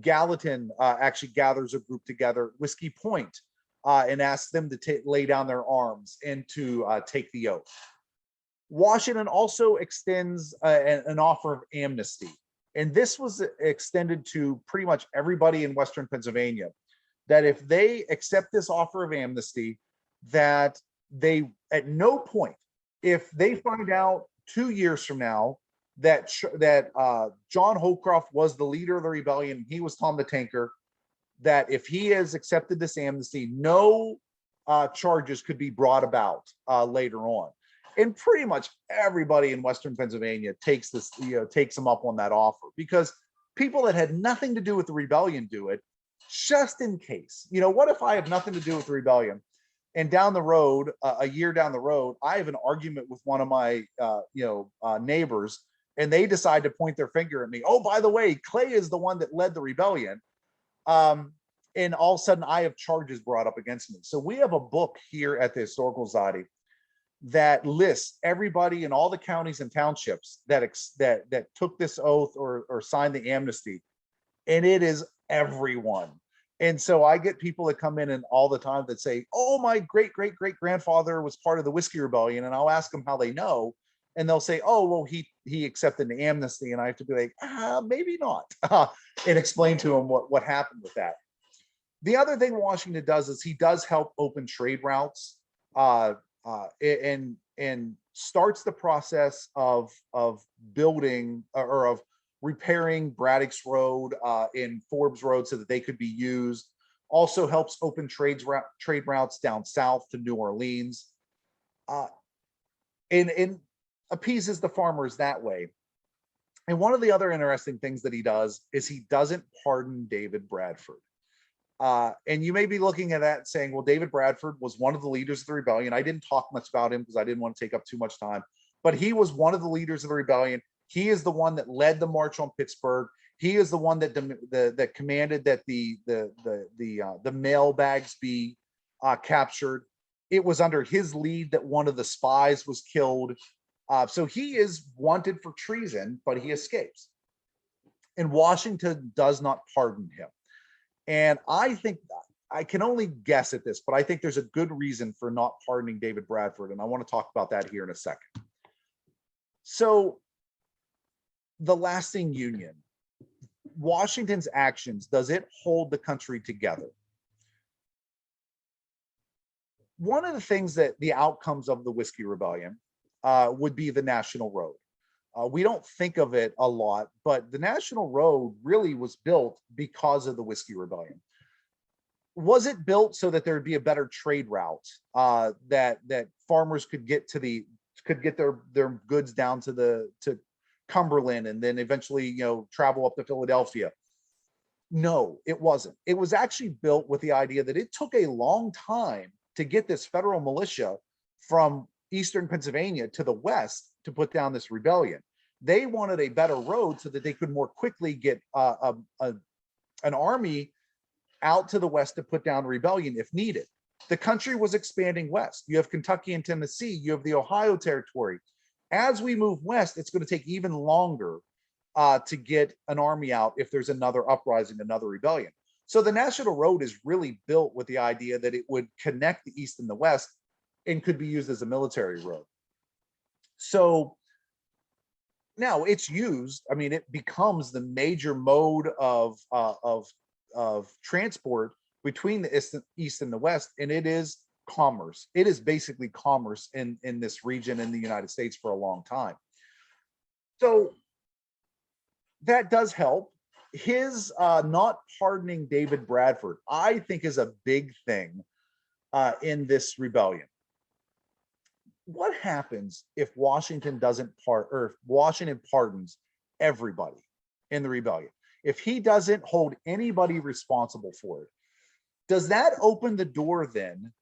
Gallatin actually gathers a group together, Whiskey Point, and asks them to lay down their arms and to take the oath. Washington also extends an offer of amnesty. And this was extended to pretty much everybody in Western Pennsylvania, that if they accept this offer of amnesty, that they at no point, if they find out 2 years from now that John Holcroft was the leader of the rebellion, he was Tom the Tanker, that if he has accepted this amnesty, no charges could be brought about later on. And pretty much everybody in Western Pennsylvania takes them up on that offer, because people that had nothing to do with the rebellion do it just in case. What if I have nothing to do with the rebellion, and down the road, a year down the road, I have an argument with one of my neighbors, and they decide to point their finger at me. Oh, by the way, Clay is the one that led the rebellion. And all of a sudden I have charges brought up against me. So we have a book here at the Historical Society that lists everybody in all the counties and townships that took this oath or signed the amnesty, and it is everyone. And so I get people that come in and all the time that say, oh, my great grandfather was part of the Whiskey Rebellion, and I'll ask them how they know, and they'll say, oh, well, he accepted the amnesty. And I have to be like, maybe not, and explain to them what happened with that. The other thing Washington does is he does help open trade routes, and starts the process of building or of repairing Braddock's Road and Forbes Road so that they could be used. Also helps open trade routes down south to New Orleans, and appeases the farmers that way. And one of the other interesting things that he does is he doesn't pardon David Bradford. And you may be looking at that saying, well, David Bradford was one of the leaders of the rebellion. I didn't talk much about him because I didn't want to take up too much time, but he was one of the leaders of the rebellion. He is the one that led the march on Pittsburgh. He is the one that commanded that the mail bags be captured. It was under his lead that one of the spies was killed. So he is wanted for treason, but he escapes. And Washington does not pardon him. And I think, I can only guess at this, but I think there's a good reason for not pardoning David Bradford. And I want to talk about that here in a second. So the lasting union, Washington's actions, does it hold the country together? One of the things that the outcomes of the Whiskey Rebellion would be the National Road. We don't think of it a lot, but the National Road really was built because of the Whiskey Rebellion. Was it built so that there would be a better trade route, that farmers could get their goods down to Cumberland and then eventually travel up to Philadelphia? No, it wasn't. It was actually built with the idea that it took a long time to get this federal militia from Eastern Pennsylvania to the west to put down this rebellion. They wanted a better road so that they could more quickly get an army out to the west to put down the rebellion if needed. The country was expanding west. You have Kentucky and Tennessee, you have the Ohio Territory. As we move west, it's going to take even longer to get an army out if there's another uprising, another rebellion. So the National Road is really built with the idea that it would connect the East and the West and could be used as a military road. So now it's used. I mean, it becomes the major mode of transport between the East and the West, and it is commerce. It is basically commerce in this region in the United States for a long time. So that does help. His not pardoning David Bradford, I think, is a big thing in this rebellion. What happens if Washington doesn't or if Washington pardons everybody in the rebellion? If he doesn't hold anybody responsible for it, does that open the door then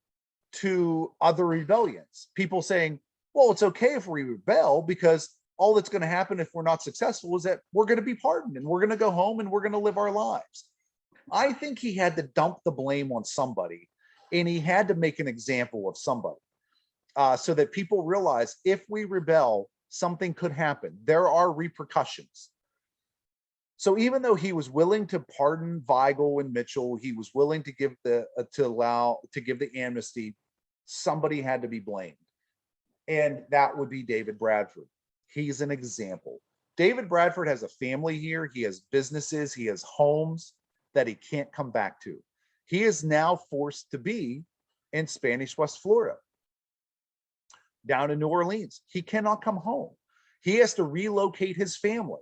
to other rebellions? People saying, well, it's okay if we rebel because all that's going to happen if we're not successful is that we're going to be pardoned and we're going to go home and we're going to live our lives. I think he had to dump the blame on somebody, and he had to make an example of somebody so that people realize if we rebel, something could happen. There are repercussions. So even though he was willing to pardon Weigel and Mitchell, he was willing to give the give the amnesty, somebody had to be blamed, and that would be David Bradford. He's an example. David Bradford has a family here. He has businesses. He has homes that he can't come back to. He is now forced to be in Spanish West Florida, down in New Orleans. He cannot come home. He has to relocate his family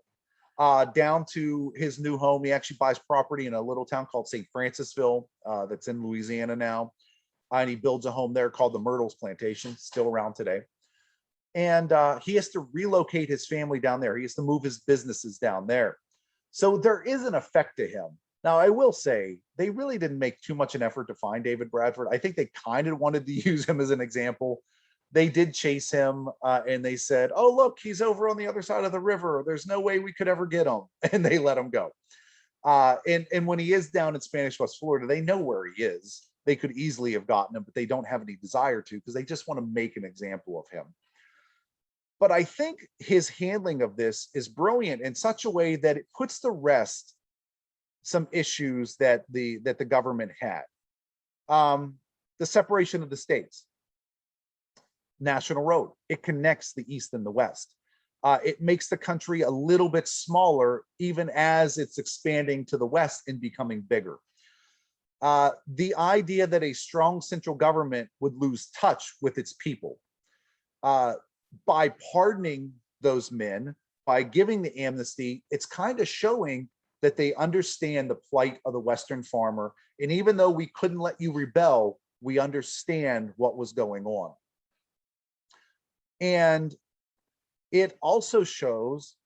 down to his new home. He actually buys property in a little town called St. Francisville that's in Louisiana now. And he builds a home there called the Myrtles Plantation, still around today. And he has to relocate his family down there. He has to move his businesses down there. So there is an effect to him. Now, I will say they really didn't make too much an effort to find David Bradford. I think they kind of wanted to use him as an example. They did chase him and they said, oh, look, he's over on the other side of the river. There's no way we could ever get him. And they let him go. And when he is down in Spanish West Florida, they know where he is. They could easily have gotten him, but they don't have any desire to because they just want to make an example of him. But I think his handling of this is brilliant in such a way that it puts to rest some issues that the government had. The separation of the states. National Road, it connects the East and the West. It makes the country a little bit smaller, even as it's expanding to the West and becoming bigger. The idea that a strong central government would lose touch with its people. By pardoning those men, by giving the amnesty, it's kind of showing that they understand the plight of the Western farmer. And even though we couldn't let you rebel, we understand what was going on. And it also shows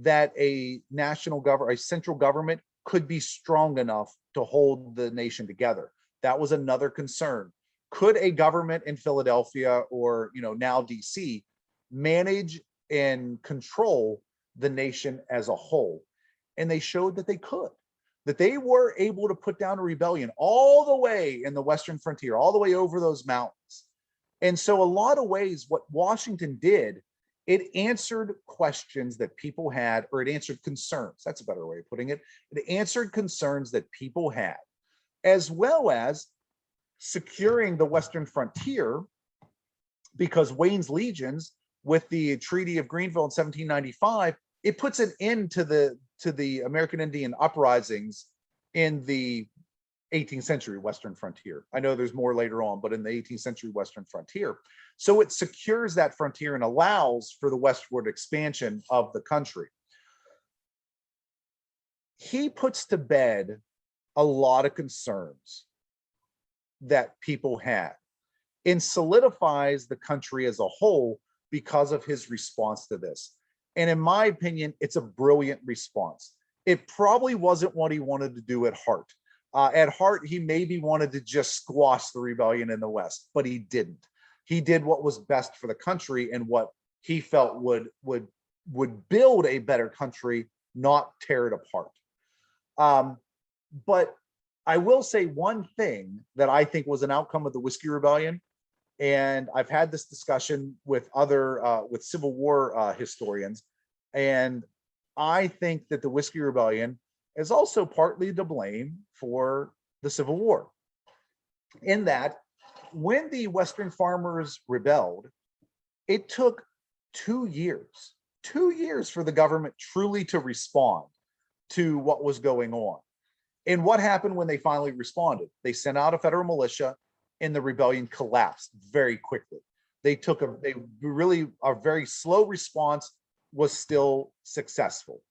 that a central government could be strong enough to hold the nation together. That was another concern. Could a government in Philadelphia or, now DC manage and control the nation as a whole? And they showed that they could, that they were able to put down a rebellion all the way in the Western frontier, all the way over those mountains. And so a lot of ways, what Washington did, it answered questions that people had, or it answered concerns. That's a better way of putting it. It answered concerns that people had, as well as securing the Western frontier, because Wayne's legions, with the Treaty of Greenville in 1795, it puts an end to the American Indian uprisings in the 18th century Western frontier. I know there's more later on, but in the 18th century Western frontier. So it secures that frontier and allows for the westward expansion of the country. He puts to bed a lot of concerns that people had and solidifies the country as a whole because of his response to this. And in my opinion, it's a brilliant response. It probably wasn't what he wanted to do at heart. At heart, he maybe wanted to just squash the rebellion in the West, but he didn't. He did what was best for the country and what he felt would build a better country, not tear it apart. But I will say one thing that I think was an outcome of the Whiskey Rebellion, and I've had this discussion with with Civil War historians, and I think that the Whiskey Rebellion is also partly to blame for the Civil War. In that, when the Western farmers rebelled, it took 2 years for the government truly to respond to what was going on. And what happened when they finally responded? They sent out a federal militia and the rebellion collapsed very quickly. They really, a very slow response was still successful.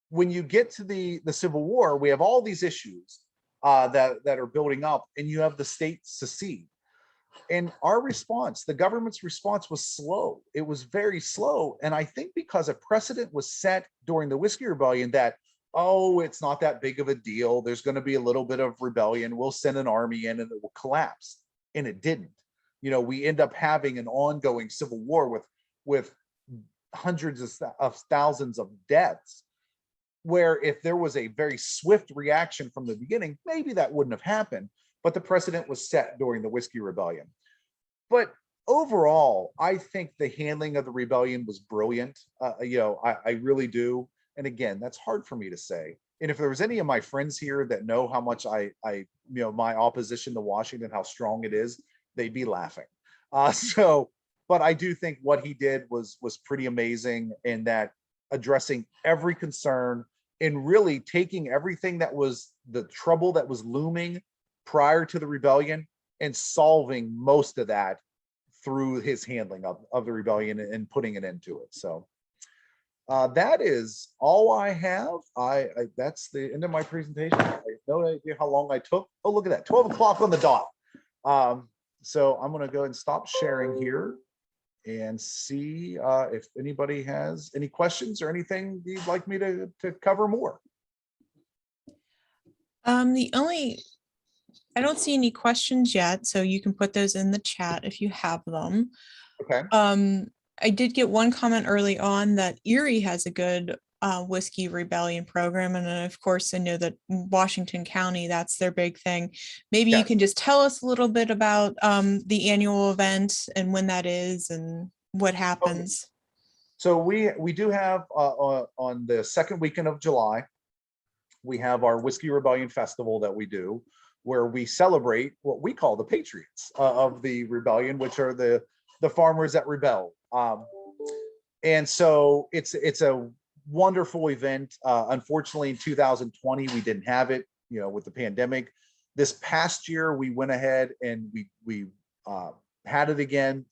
When you get to the Civil War, we have all these issues that are building up, and you have the state secede. And our response, the government's response, was slow. It was very slow. And I think because a precedent was set during the Whiskey Rebellion that, oh, it's not that big of a deal. There's going to be a little bit of rebellion. We'll send an army in and it will collapse. And it didn't. You know, we end up having an ongoing civil war with hundreds of thousands of deaths, where if there was a very swift reaction from the beginning, maybe that wouldn't have happened. But the precedent was set during the Whiskey Rebellion. But overall, I think the handling of the rebellion was brilliant. I really do. And again, that's hard for me to say. And if there was any of my friends here that know how much my opposition to Washington, how strong it is, they'd be laughing. But I do think what he did was pretty amazing, in that addressing every concern and really taking everything that was the trouble that was looming prior to the rebellion and solving most of that through his handling of the rebellion and putting an end to it. So that is all I have. That's the end of my presentation. I have no idea how long I took. Oh, look at that, 12 o'clock on the dot. So I'm going to go and stop sharing here and see if anybody has any questions or anything you'd like me to cover more. I don't see any questions yet, so you can put those in the chat if you have them. Okay. I did get one comment early on that Erie has a good Whiskey Rebellion program. And then of course, I know that Washington County, that's their big thing. Maybe you can just tell us a little bit about the annual event and when that is and what happens. Okay. So we do have on the second weekend of July, we have our Whiskey Rebellion Festival that we do, where we celebrate what we call the patriots of the rebellion, which are the farmers that rebelled. And so it's a wonderful event. Unfortunately, in 2020, we didn't have it, with the pandemic. This past year, we went ahead and we had it again.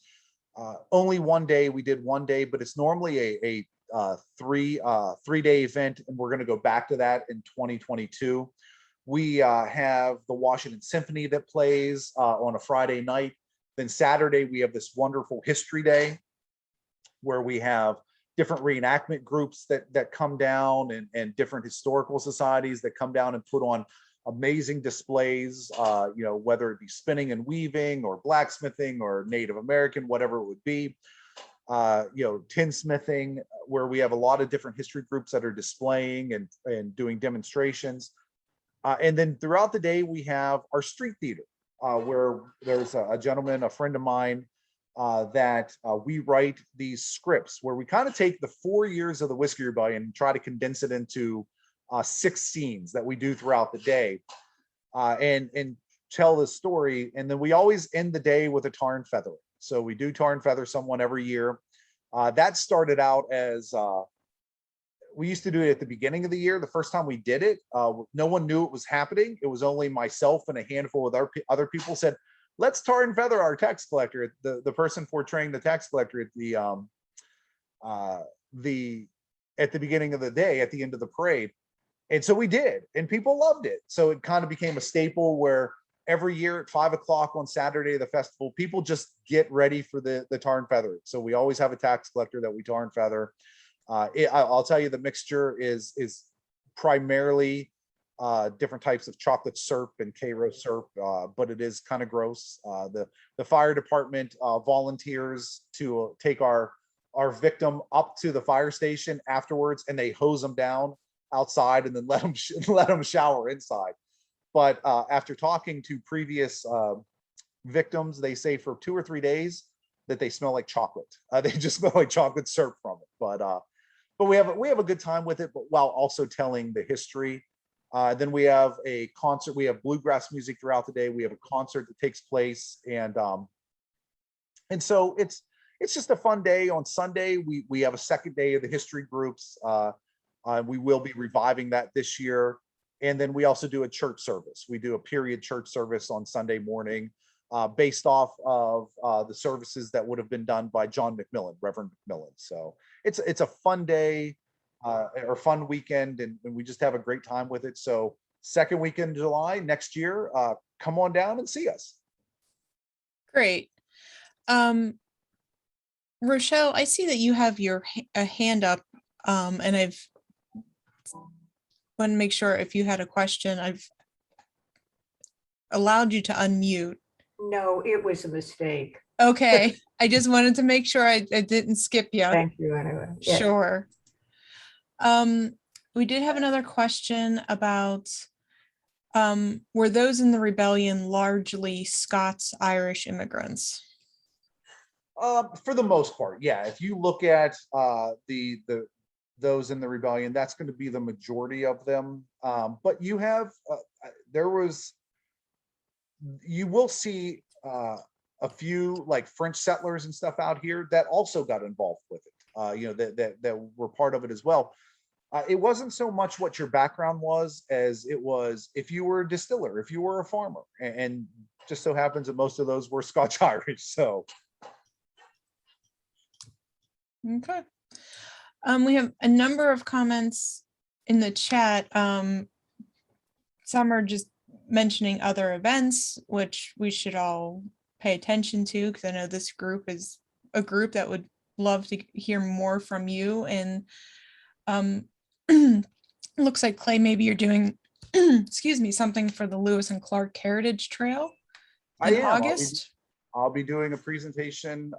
Only one day, we did one day, but it's normally a 3-day event, and we're going to go back to that in 2022. We have the Washington Symphony that plays on a Friday night. Then Saturday, we have this wonderful History Day, where we have different reenactment groups that come down, and different historical societies that come down and put on amazing displays, whether it be spinning and weaving or blacksmithing or Native American, whatever it would be. Tinsmithing, where we have a lot of different history groups that are displaying and doing demonstrations. And then throughout the day, we have our street theater, where there's a gentleman, a friend of mine, that we write these scripts where we kind of take the 4 years of the Whiskey Rebellion and try to condense it into 6 scenes that we do throughout the day, and tell the story. And then we always end the day with a tar and feather. So we do tar and feather someone every year. That started out as we used to do it at the beginning of the year. The first time we did it, no one knew it was happening. It was only myself and a handful of other people said, let's tar and feather our tax collector, the person portraying the tax collector at the beginning of the day, at the end of the parade. And so we did, and people loved it. So it kind of became a staple where every year at 5 o'clock on Saturday of the festival, people just get ready for the tar and feather. So we always have a tax collector that we tar and feather. I'll tell you, the mixture is primarily different types of chocolate syrup and Karo syrup, but it is kind of gross. The fire department volunteers to take our victim up to the fire station afterwards, and they hose them down outside and then let them shower inside. But after talking to previous victims, they say for 2 or 3 days that they smell like chocolate. They just smell like chocolate syrup from it. But but we have a good time with it, but while also telling the history. Then we have a concert. We have bluegrass music throughout the day. We have a concert that takes place, and so it's just a fun day. On Sunday, we have a second day of the history groups. We will be reviving that this year. And then we also do a church service. We do a period church service on Sunday morning, based off of the services that would have been done by John McMillan, Reverend McMillan. So it's a fun day, or fun weekend, and we just have a great time with it. So second weekend in July next year, come on down and see us. Great. Rochelle, I see that you have a hand up, and I've want to make sure if you had a question, I've allowed you to unmute. No, it was a mistake. Okay, I just wanted to make sure I didn't skip you. Thank you anyway. Yes. Sure. We did have another question about, were those in the rebellion largely Scots-Irish immigrants? For the most part, yeah. If you look at those in the rebellion, that's going to be the majority of them. But you have you will see a few like French settlers and stuff out here that also got involved with it. You know, that were part of it as well. It wasn't so much what your background was as it was if you were a distiller, if you were a farmer, and just so happens that most of those were Scotch-Irish. So. Okay. We have a number of comments in the chat. Some are just mentioning other events, which we should all pay attention to, because I know this group is a group that would love to hear more from you. And looks like, Clay, maybe you're doing, excuse me, something for the Lewis and Clark Heritage Trail in August. I'll be doing a presentation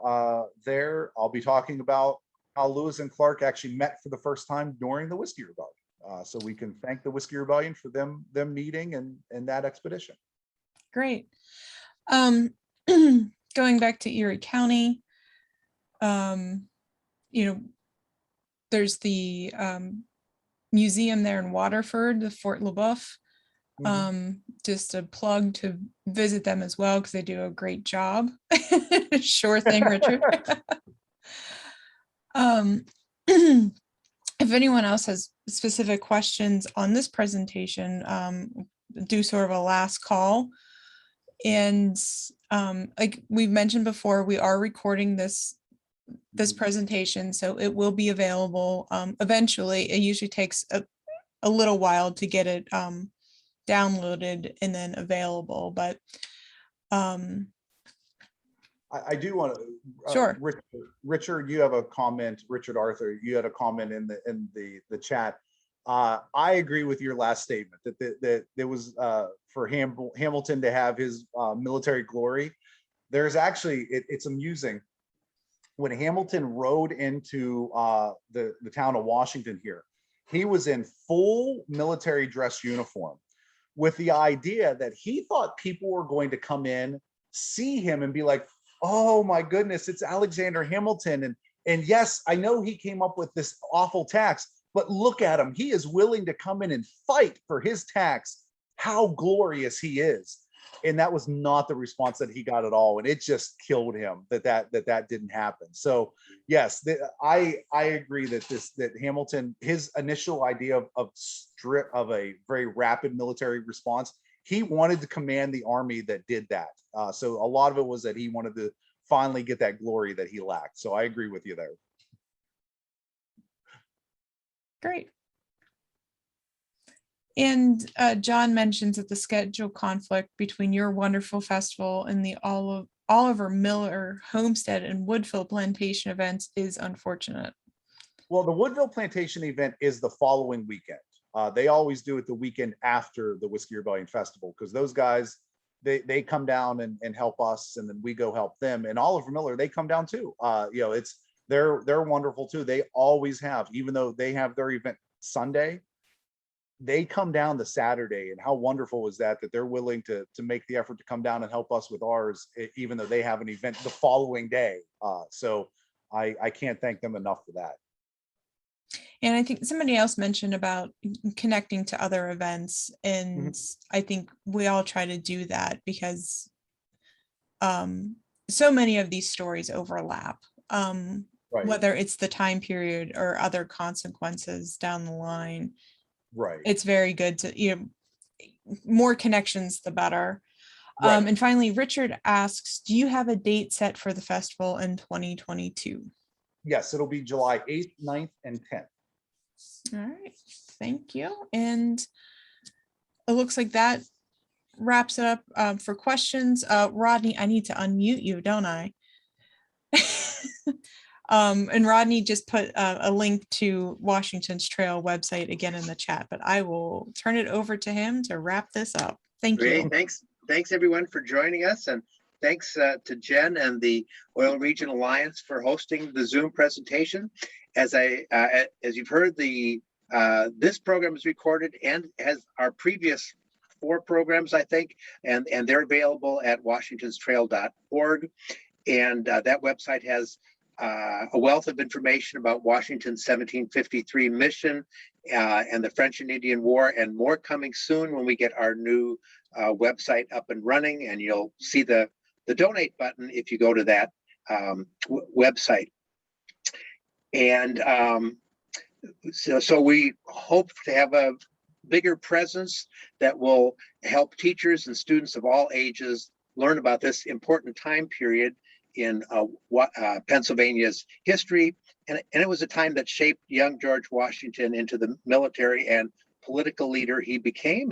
there. I'll be talking about how Lewis and Clark actually met for the first time during the Whiskey Rebellion. So we can thank the Whiskey Rebellion for them meeting and that expedition. Great. Going back to Erie County, you know, there's the museum there in Waterford, the Fort LeBoeuf. Just a plug to visit them as well, because they do a great job. Sure thing, Richard. If anyone else has specific questions on this presentation, do sort of a last call. And like we've mentioned before, we are recording this presentation, so it will be available eventually. It usually takes a little while to get it downloaded and then available, but I do want to, sure. Richard, you have a comment. Richard Arthur, you had a comment in the chat. I agree with your last statement that there was for Hamilton to have his military glory. There's actually it's amusing when Hamilton rode into the town of Washington here. He was in full military dress uniform, with the idea that he thought people were going to come in, see him, and be like, oh my goodness, it's Alexander Hamilton. And yes, I know he came up with this awful tax, but look at him. He is willing to come in and fight for his tax. How glorious he is. And that was not the response that he got at all. And it just killed him that didn't happen. So yes, I agree that Hamilton, his initial idea of a very rapid military response, he wanted to command the army that did that. So a lot of it was that he wanted to finally get that glory that he lacked. So I agree with you there. Great. And John mentions that the schedule conflict between your wonderful festival and the Oliver Miller Homestead and Woodville Plantation events is unfortunate. Well, the Woodville Plantation event is the following weekend. They always do it the weekend after the Whiskey Rebellion Festival, because those guys, they come down and help us, and then we go help them. And Oliver Miller, they come down too. You know, they're wonderful too. They always have, even though they have their event Sunday, they come down the Saturday. And how wonderful was that they're willing to make the effort to come down and help us with ours, even though they have an event the following day. So I can't thank them enough for that. And I think somebody else mentioned about connecting to other events, and I think we all try to do that because so many of these stories overlap, Right, whether it's the time period or other consequences down the line. right, It's very good to, more connections, the better. right. And finally, Richard asks, do you have a date set for the festival in 2022? Yes, it'll be July 8th, 9th, and 10th. All right, thank you. And it looks like that wraps it up for questions. Rodney, I need to unmute you, don't I? And Rodney just put a link to Washington's Trail website again in the chat, but I will turn it over to him to wrap this up. Thank you. Great, thanks everyone for joining us, and thanks to Jen and the Oil Region Alliance for hosting the Zoom presentation. As you've heard, this program is recorded, and as our previous 4 programs, I think, and they're available at washingtonstrail.org. And that website has a wealth of information about Washington's 1753 mission and the French and Indian War, and more coming soon when we get our new website up and running. And you'll see the donate button if you go to that website. And so we hope to have a bigger presence that will help teachers and students of all ages learn about this important time period in Pennsylvania's history. And it was a time that shaped young George Washington into the military and political leader he became.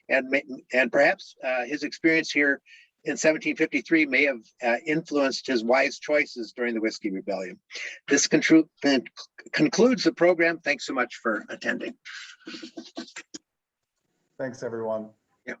And perhaps his experience here in 1753 may have influenced his wise choices during the Whiskey Rebellion. This concludes the program. Thanks so much for attending. Thanks, everyone. Yeah.